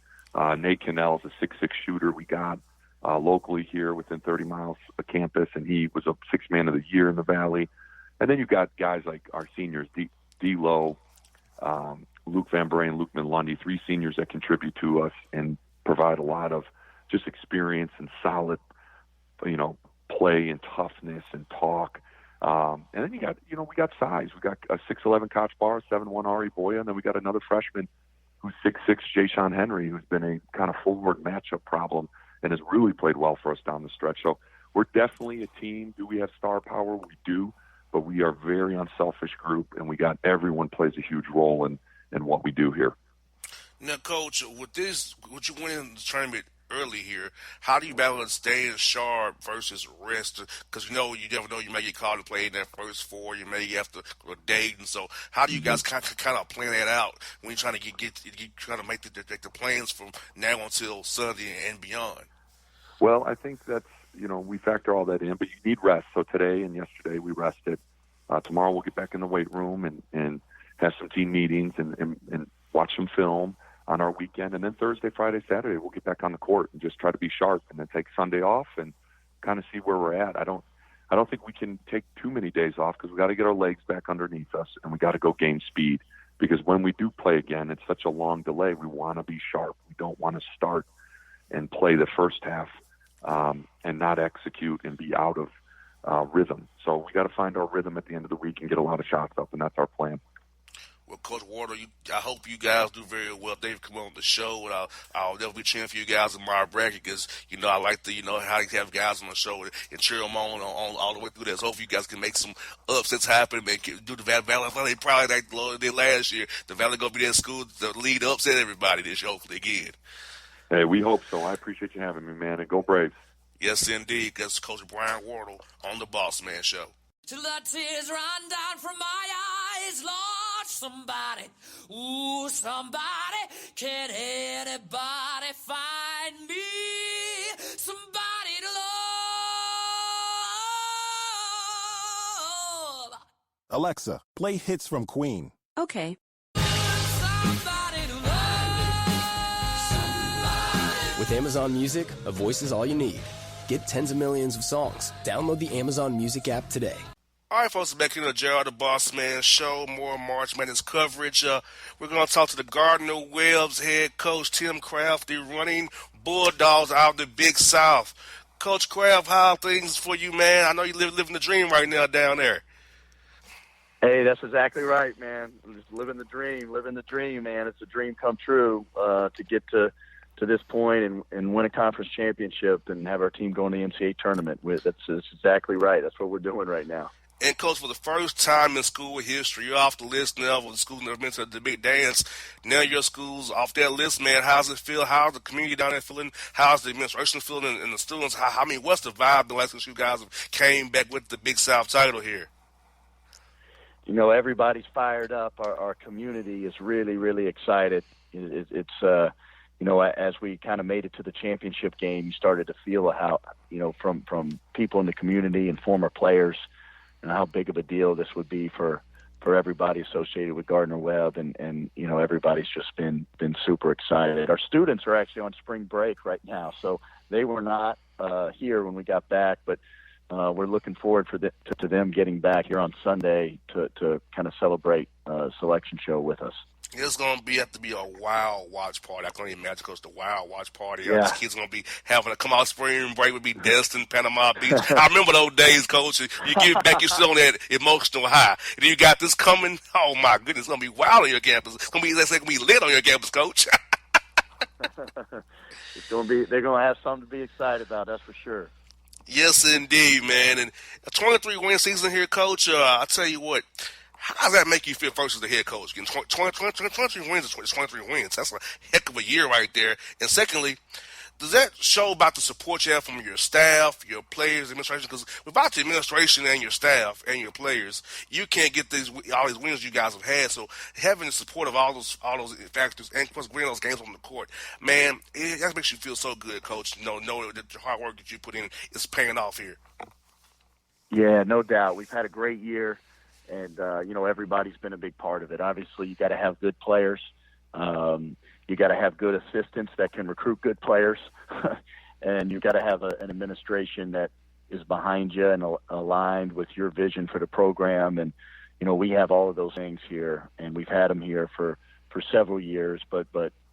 Nate Cannell is a 6'6" shooter we got locally here within 30 miles of campus, and he was a sixth man of the year in the Valley. And then you've got guys like our seniors, D-Lo, Luke Van Bray, Luke Lundy, 3 seniors that contribute to us and provide a lot of just experience and solid, play and toughness and talk. And then we got size. We got a 6'11" Koch Barr, 7'1" Ari Boya, and then we got another freshman who's 6'6", Jay Sean Henry, who's been a kind of forward matchup problem and has really played well for us down the stretch. So we're definitely a team. Do we have star power? We do, but we are a very unselfish group, and we got everyone plays a huge role in what we do here. Now, Coach, with you went in the tournament early here, how do you balance staying sharp versus rest? Because you never know, you may get called to play in that first four, you may have to go date, and so how do you guys kind of plan that out when you're trying to get trying to make the plans from now until Sunday and beyond? Well, I think that's we factor all that in, but you need rest. So today and yesterday we rested. Tomorrow we'll get back in the weight room and have some team meetings and watch some film on our weekend, and then Thursday, Friday, Saturday, we'll get back on the court and just try to be sharp, and then take Sunday off and kind of see where we're at. I don't think we can take too many days off because we got to get our legs back underneath us, and we got to go gain speed, because when we do play again, it's such a long delay. We want to be sharp. We don't want to start and play the first half and not execute and be out of rhythm. So we got to find our rhythm at the end of the week and get a lot of shots up, and that's our plan. Well, Coach Warder, I hope you guys do very well. They've come on the show, and I'll definitely be cheering for you guys in my bracket because, I like to, how you have guys on the show and cheer them on all the way through this. Hopefully you guys can make some upsets happen and do the Valley probably like they did last year. The Valley going to be that school to lead upset everybody this year, hopefully again. Hey, we hope so. I appreciate you having me, man, and go Braves. Yes, indeed. That's Coach Brian Wardle on the Bossman Show. Till the tears run down from my eyes, Lord, somebody, ooh, somebody, can anybody find me somebody to love? Alexa, play hits from Queen. Okay. Somebody to love. Somebody. With Amazon Music, a voice is all you need. Get tens of millions of songs. Download the Amazon Music app today. All right, folks, back here on the Gerald the Boss Man Show. More March Madness coverage. We're going to talk to the Gardner Webb's head coach, Tim Kraft, the running Bulldogs out of the Big South. Coach Kraft, how are things for you, man? I know you living the dream right now down there. Hey, that's exactly right, man. I'm just living the dream, man. It's a dream come true to get to this point and win a conference championship and have our team go in the NCAA tournament. That's exactly right. That's what we're doing right now. And, Coach, for the first time in school history, you're off the list now of the schools that have been to the big dance. Now your school's off that list, man. How's it feel? How's the community down there feeling? How's the administration feeling and the students? What's the vibe the last since you guys came back with the Big South title here? Everybody's fired up. Our community is really, really excited. It's as we kind of made it to the championship game, you started to feel how, from people in the community and former players, and how big of a deal this would be for everybody associated with Gardner Webb, and everybody's just been super excited. Our students are actually on spring break right now, so they were not here when we got back, but we're looking forward to them getting back here on Sunday to kind of celebrate selection show with us. It's going to have to be a wild watch party. I can't even imagine it's the wild watch party. Yeah. These kids going to be having to come out spring break would be Destin, Panama Beach. I remember those days, Coach. You get back, you're still on that emotional high. And then you got this coming. Oh, my goodness. It's going to be wild on your campus. It's going to be lit on your campus, Coach. They're going to have something to be excited about, that's for sure. Yes, indeed, man. And a 23-win season here, Coach. I tell you what. How does that make you feel first as the head coach? Getting 23 wins is 23 wins. That's a heck of a year right there. And secondly, does that show about the support you have from your staff, your players, administration? Because without the administration and your staff and your players, you can't get all these wins you guys have had. So having the support of all those factors and plus winning those games on the court, man, that makes you feel so good, Coach. Know that the hard work that you put in is paying off here. Yeah, no doubt. We've had a great year. And, everybody's been a big part of it. Obviously, you got to have good players. You got to have good assistants that can recruit good players. And you got to have an administration that is behind you and aligned with your vision for the program. And, we have all of those things here, and we've had them here for several years, but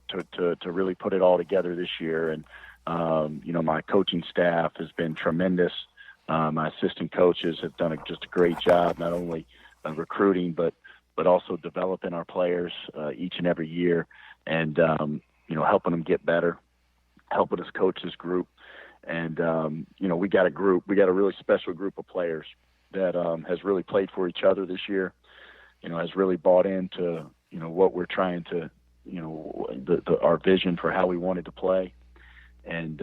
to really put it all together this year. And, my coaching staff has been tremendous. My assistant coaches have done just a great job, not only recruiting, but also developing our players each and every year, and helping them get better, helping us coach this group. And, we got a really special group of players that has really played for each other this year, has really bought into, what we're trying to, our vision for how we wanted to play. And,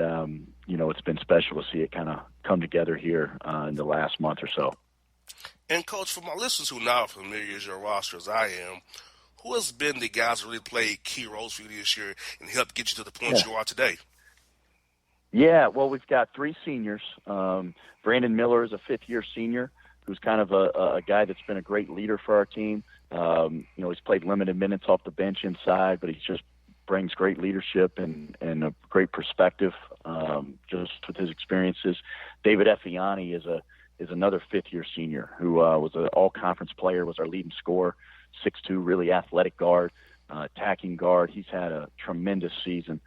it's been special to see it kind of come together here in the last month or so. And, Coach, for my listeners who are not familiar with your roster as I am, who has been the guys who really played key roles for you this year and helped get you to the point you are today? Yeah, well, we've got 3 seniors. Brandon Miller is a fifth-year senior who's kind of a guy that's been a great leader for our team. He's played limited minutes off the bench inside, but he just brings great leadership and a great perspective just with his experiences. David Effiani is another fifth-year senior who was an all-conference player, was our leading scorer, 6'2", really athletic guard, attacking guard. He's had a tremendous season,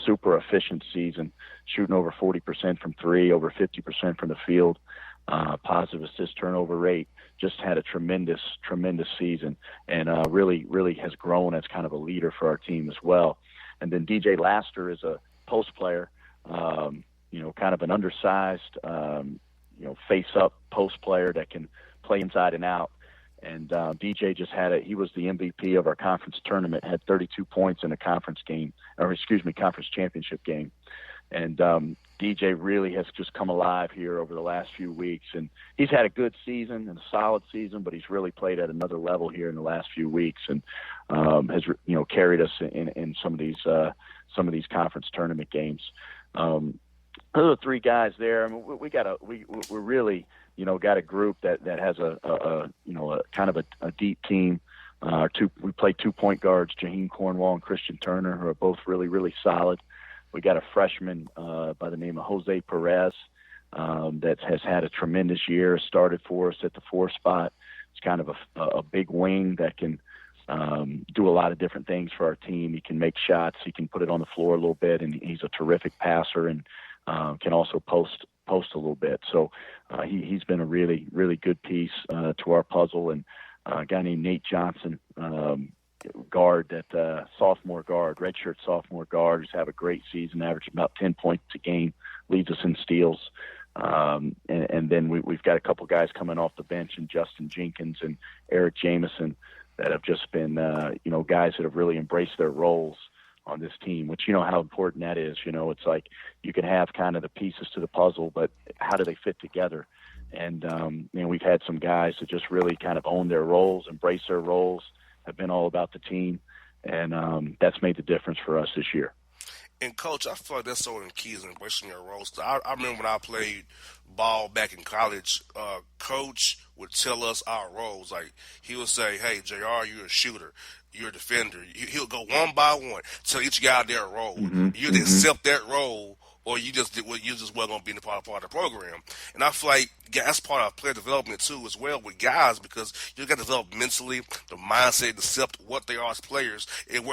super efficient season, shooting over 40% from 3, over 50% from the field, positive assist turnover rate. Just had a tremendous season, and really has grown as kind of a leader for our team as well. And then DJ Laster is a post player, kind of an undersized, face-up post player that can play inside and out. And DJ just he was the MVP of our conference tournament, had 32 points in a conference championship game. And DJ really has just come alive here over the last few weeks. And he's had a good season and a solid season, but he's really played at another level here in the last few weeks and has, carried us in some of these conference tournament games. Those are 3 guys there. I mean, we're really, got a group that has a kind of a deep team. We play 2 point guards, Jaheim Cornwall and Christian Turner, who are both really, really solid. We got a freshman by the name of Jose Perez that has had a tremendous year, started for us at the 4 spot. It's kind of a big wing that can do a lot of different things for our team. He can make shots. He can put it on the floor a little bit, and he's a terrific passer and can also post a little bit. So he's been a really, really good piece to our puzzle. And a guy named Nate Johnson, guard, redshirt sophomore guard, who's had a great season, averaging about 10 points a game, leads us in steals. And then we've got a couple guys coming off the bench, and Justin Jenkins and Eric Jameson, that have just been, guys that have really embraced their roles on this team, which how important that is. It's like you can have kind of the pieces to the puzzle, but how do they fit together? And we've had some guys that just really kind of own their roles, embrace their roles, have been all about the team, and that's made the difference for us this year. And, Coach, I feel like that's so key is embracing your roles. I remember when I played ball back in college, Coach would tell us our roles. Like, he would say, hey, JR, you're a shooter. You're a defender. He'll go one by one, tell each guy their role. Mm-hmm. You either accept that role, or you just wasn't going to be in part of the program. And I feel like that's part of player development too, as well, with guys, because you got to develop mentally, the mindset, to accept what they are as players, and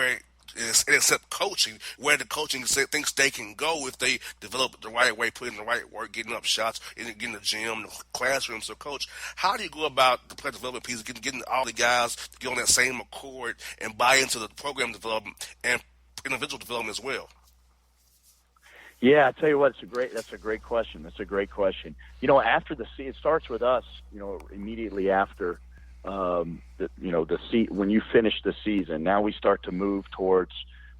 accept coaching, where the coaching thinks they can go if they develop it the right way, put in the right work, getting up shots, getting in the gym, the classroom. So, Coach, how do you go about the player development piece, getting all the guys to get on that same accord and buy into the program development and individual development as well? Yeah, I tell you what, that's a great question. After it starts with us, immediately after, when you finish the season, now we start to move towards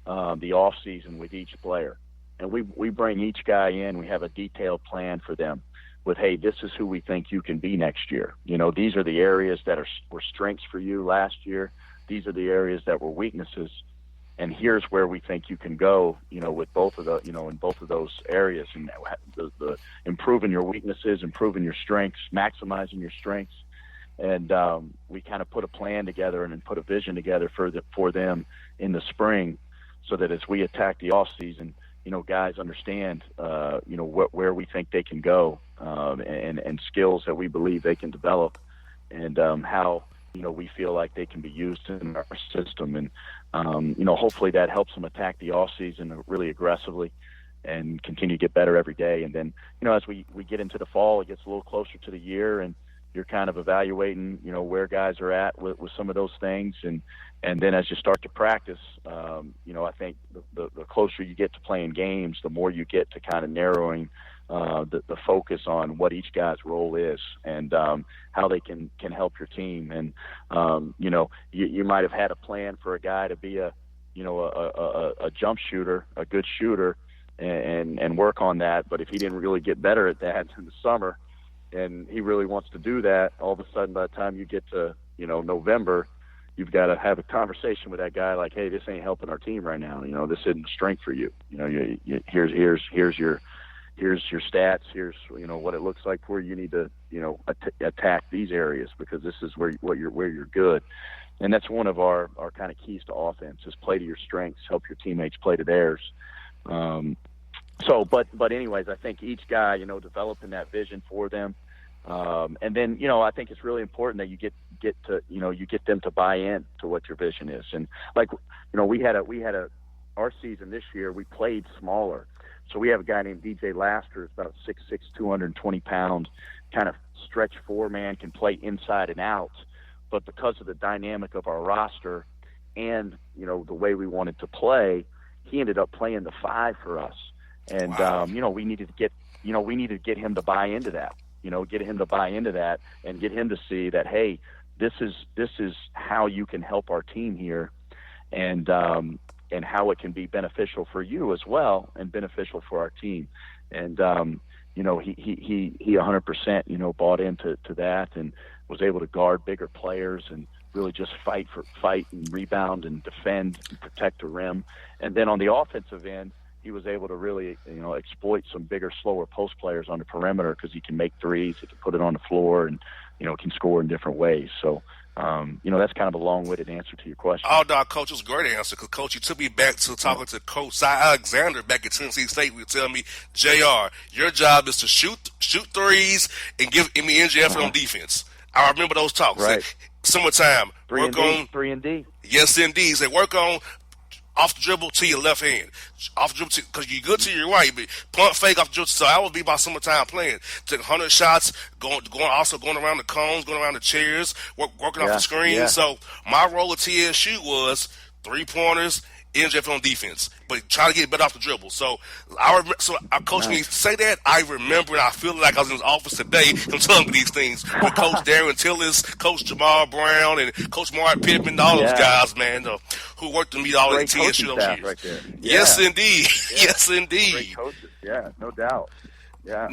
the off season with each player, and we bring each guy in. We have a detailed plan for them with, hey, this is who we think you can be next year. These are the areas that were strengths for you last year. These are the areas that were weaknesses. And here's where we think you can go, with both of in both of those areas, and the improving your weaknesses, improving your strengths, maximizing your strengths. And we kind of put a plan together and put a vision together for them in the spring, so that as we attack the off season, guys understand, where we think they can go, and skills that we believe they can develop, and how we feel like they can be used in our system. And hopefully that helps them attack the off season really aggressively and continue to get better every day. And then, as we get into the fall, it gets a little closer to the year, and you're kind of evaluating, where guys are at with some of those things. And then as you start to practice, I think the closer you get to playing games, the more you get to kind of narrowing the focus on what each guy's role is and how they can help your team. And, you might have had a plan for a guy to be a jump shooter, a good shooter, and work on that. But if he didn't really get better at that in the summer and he really wants to do that, all of a sudden by the time you get to, November, you've got to have a conversation with that guy like, hey, this ain't helping our team right now. This isn't strength for you. Here's your stats. Here's, what it looks like for you. You need to, attack these areas because this is where you're good. And that's one of our kind of keys to offense is play to your strengths, help your teammates play to theirs. But anyways, I think each guy, developing that vision for them. And then, I think it's really important that you get them to buy in to what your vision is. And like, we had our season this year, we played smaller. So we have a guy named DJ Laster, about 6'6", 220 pounds, kind of stretch four-man, can play inside and out. But because of the dynamic of our roster and, the way we wanted to play, he ended up playing the 5 for us. And, wow. We needed to get him to buy into that, and get him to see that, hey, this is how you can help our team here. And how it can be beneficial for you as well and beneficial for our team. And, he 100%, bought into that and was able to guard bigger players and really just fight and rebound and defend and protect the rim. And then on the offensive end, he was able to really, exploit some bigger, slower post players on the perimeter because he can make threes, he can put it on the floor and, can score in different ways. So, that's kind of a long-winded answer to your question. Oh, no, Coach, it was a great answer because, Coach, you took me back to talking to Coach Cy Alexander back at Tennessee State. He would tell me, JR, your job is to shoot threes and give me NGF on defense. I remember those talks. Right. Summertime. 3 and D. Yes, indeed. He said, work on off the dribble to your left hand. Off the dribble because you're good to your right, but punt fake off the dribble. So I would be about summertime playing. Took 100 shots, going around the cones, going around the chairs, working off the screen. Yeah. So my role at TSU was 3-pointers, NJF on defense, but try to get better off the dribble. So our coach me say that. I remember, and I feel like I was in his office today. I'm telling me these things with Coach Darren Tillis, Coach Jamal Brown, and Coach Mark Pittman, all those guys, man, who worked with me all at TSU those years. Right there. Yes, Yeah. indeed. Yeah. Yes, indeed. Great coaches. Yeah, no doubt. Yeah,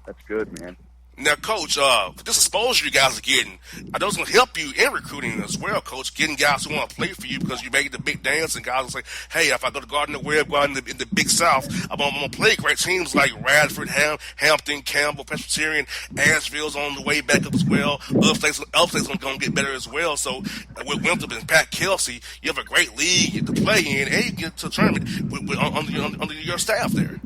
that's good, man. Now, Coach, this exposure you guys are getting, I know it's going to help you in recruiting as well, Coach, getting guys who want to play for you because you make the big dance and guys will say, hey, if I go to Gardner-Webb, go out in the Big South, I'm going to play great teams like Radford, Hampton, Campbell, Presbyterian, Asheville's on the way back up as well. Other states are going to get better as well. So with Winthrop and Pat Kelsey, you have a great league to play in and you get to a tournament under your staff there.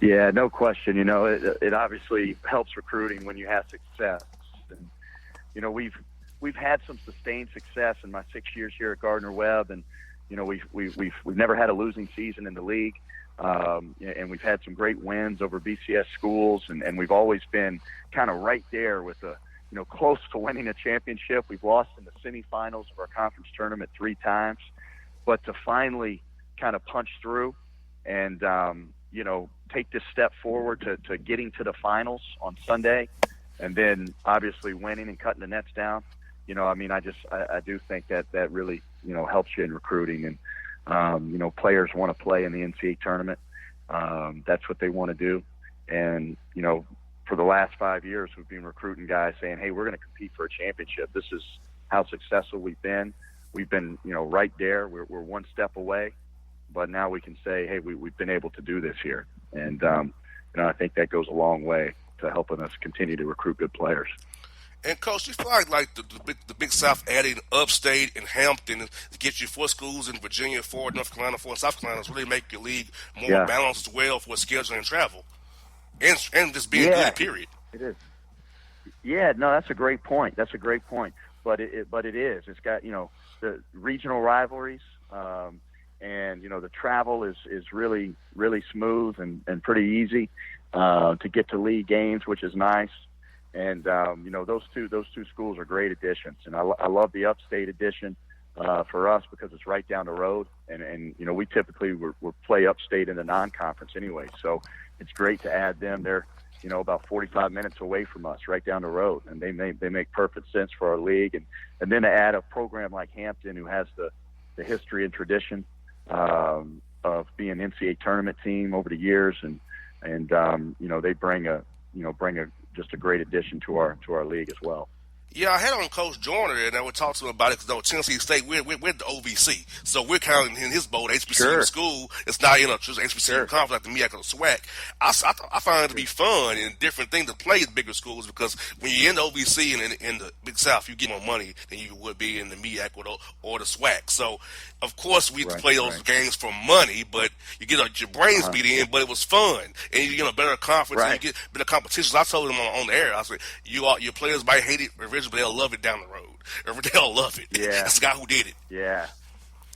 Yeah, no question. It obviously helps recruiting when you have success. And, we've had some sustained success in my 6 years here at Gardner-Webb, and, we've never had a losing season in the league. And we've had some great wins over BCS schools, and we've always been kind of right there with close to winning a championship. We've lost in the semifinals of our conference tournament 3 times, but to finally kind of punch through and, take this step forward to getting to the finals on Sunday, and then obviously winning and cutting the nets down. I do think that really, helps you in recruiting, and, players want to play in the NCAA tournament. That's what they want to do. And, for the last 5 years, we've been recruiting guys saying, hey, we're going to compete for a championship. This is how successful we've been. We've been, right there. We're one step away. But now we can say, hey, we've been able to do this here. And, I think that goes a long way to helping us continue to recruit good players. And, Coach, you feel like the Big South adding Upstate and Hampton to get you 4 schools in Virginia, 4 North Carolina, 4 South Carolina really make your league more balanced as well for scheduling and travel and just being good, period. It is. Yeah, no, that's a great point. But it is. It's got, the regional rivalries, and, the travel is really, really smooth and pretty easy to get to league games, which is nice. And those two schools are great additions, and I love the upstate addition for us because it's right down the road, and we typically we play upstate in the non-conference anyway, so it's great to add them. They're about 45 minutes away from us, right down the road, and they make perfect sense for our league, and then to add a program like Hampton, who has the history and tradition of being an NCAA tournament team over the years, and they bring just a great addition to our league as well. Yeah, I had on Coach Joyner, and I would talk to him about it because Tennessee State, we're the OVC. So we're kind of in his boat, HBCU school. It's not in a HBCU conference like the MEAC or the SWAC. I find it to be fun and different thing to play at bigger schools because when you're in the OVC and in the Big South, you get more money than you would be in the MEAC or the SWAC. So, of course, we play those games for money, but you get your brains beat in, but it was fun. And you get a better conference and you get better competitions. I told them on the air, I said, your players might hate it originally, but they'll love it down the road. They'll love it. Yeah. That's the guy who did it. Yeah.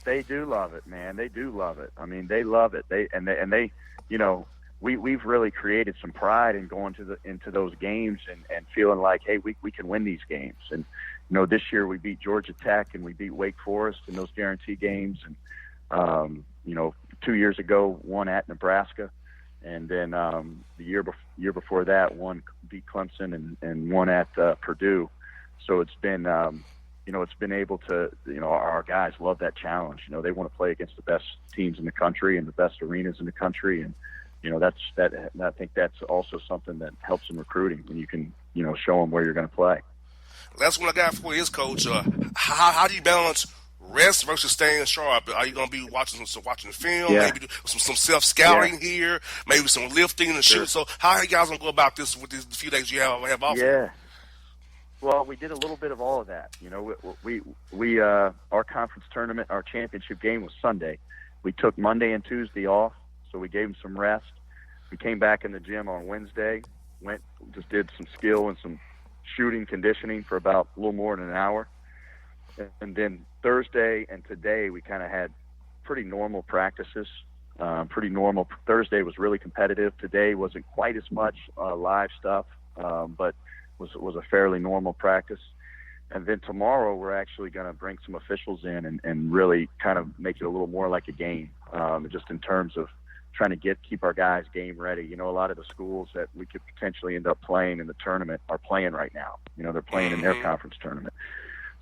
They do love it, man. They do love it. I mean, they love it. They we've really created some pride in going into those games and feeling like, hey, we can win these games. And this year we beat Georgia Tech and we beat Wake Forest in those guarantee games, and 2 years ago won at Nebraska, and then the year before that beat Clemson and won at Purdue. So it's been it's been able to, our guys love that challenge. They want to play against the best teams in the country and the best arenas in the country, and I think that's also something that helps in recruiting when you can show them where you're going to play. That's what I got for you, Coach. How do you balance rest versus staying sharp? Are you going to be watching film, maybe do some self-scouting here, maybe some lifting and shoot? So how are you guys going to go about this with these few days you have off? Yeah. Well, we did a little bit of all of that. We our conference tournament, our championship game was Sunday. We took Monday and Tuesday off, so we gave them some rest. We came back in the gym on Wednesday, just did some skill and some shooting conditioning for about a little more than an hour. And then Thursday and today we kind of had pretty normal practices, pretty normal. Thursday was really competitive. Today wasn't quite as much live stuff, but was a fairly normal practice. And then tomorrow we're actually going to bring some officials in and really kind of make it a little more like a game, just in terms of trying to keep our guys game ready. A lot of the schools that we could potentially end up playing in the tournament are playing right now. They're playing in their conference tournament.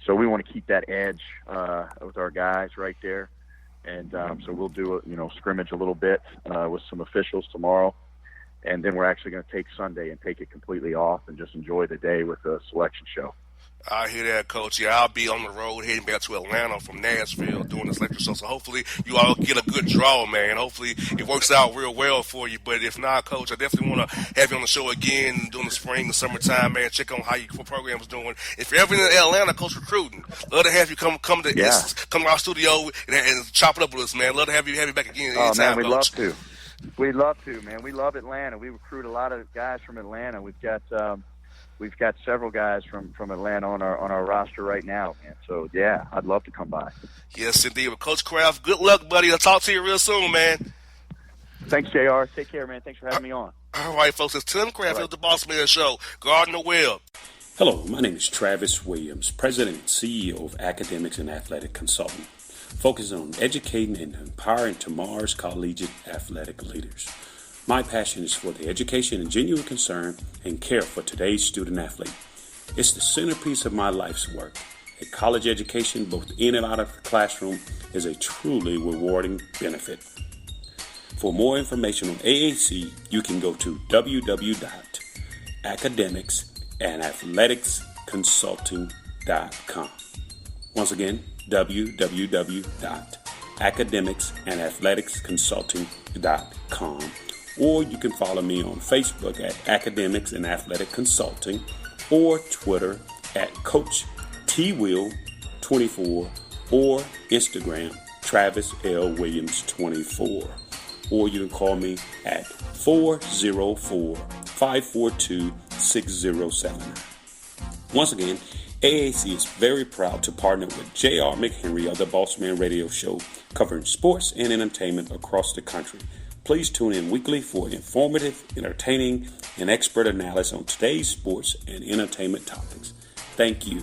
So we want to keep that edge with our guys right there. And so we'll do a scrimmage a little bit with some officials tomorrow. And then we're actually going to take Sunday and take it completely off and just enjoy the day with the selection show. I hear that, Coach. Yeah, I'll be on the road heading back to Atlanta from Nashville doing this lecture show. So hopefully you all get a good draw, man. Hopefully it works out real well for you. But if not, Coach, I definitely want to have you on the show again during the spring and summertime, man. Check on how your program is doing. If you're ever in Atlanta, Coach, recruiting, love to have you come to our studio and chop it up with us, man. Love to have you back again anytime, man, we'd Coach. love to. We'd love to, man. We love Atlanta. We recruit a lot of guys from Atlanta. We've got several guys from Atlanta on our roster right now, man. So yeah, I'd love to come by. Yes, indeed. Well, Coach Kraft, good luck, buddy. I'll talk to you real soon, man. Thanks, JR. Take care, man. Thanks for having me on. All right, folks. It's Tim Kraft of the Bossman Show. Gardner Webb. Hello, my name is Travis Williams, President and CEO of Academics and Athletic Consulting, focusing on educating and empowering tomorrow's collegiate athletic leaders. My passion is for the education and genuine concern and care for today's student athlete. It's the centerpiece of my life's work. A college education, both in and out of the classroom, is a truly rewarding benefit. For more information on AAC, you can go to www.academicsandathleticsconsulting.com. Once again, www.academicsandathleticsconsulting.com. Or you can follow me on Facebook at Academics and Athletic Consulting, or Twitter at Coach TWill24, or Instagram Travis L. Williams 24. Or you can call me at 404-542-6079. Once again, AAC is very proud to partner with J.R. McHenry of the Bossman Radio Show, covering sports and entertainment across the country. Please tune in weekly for informative, entertaining, and expert analysis on today's sports and entertainment topics. Thank you.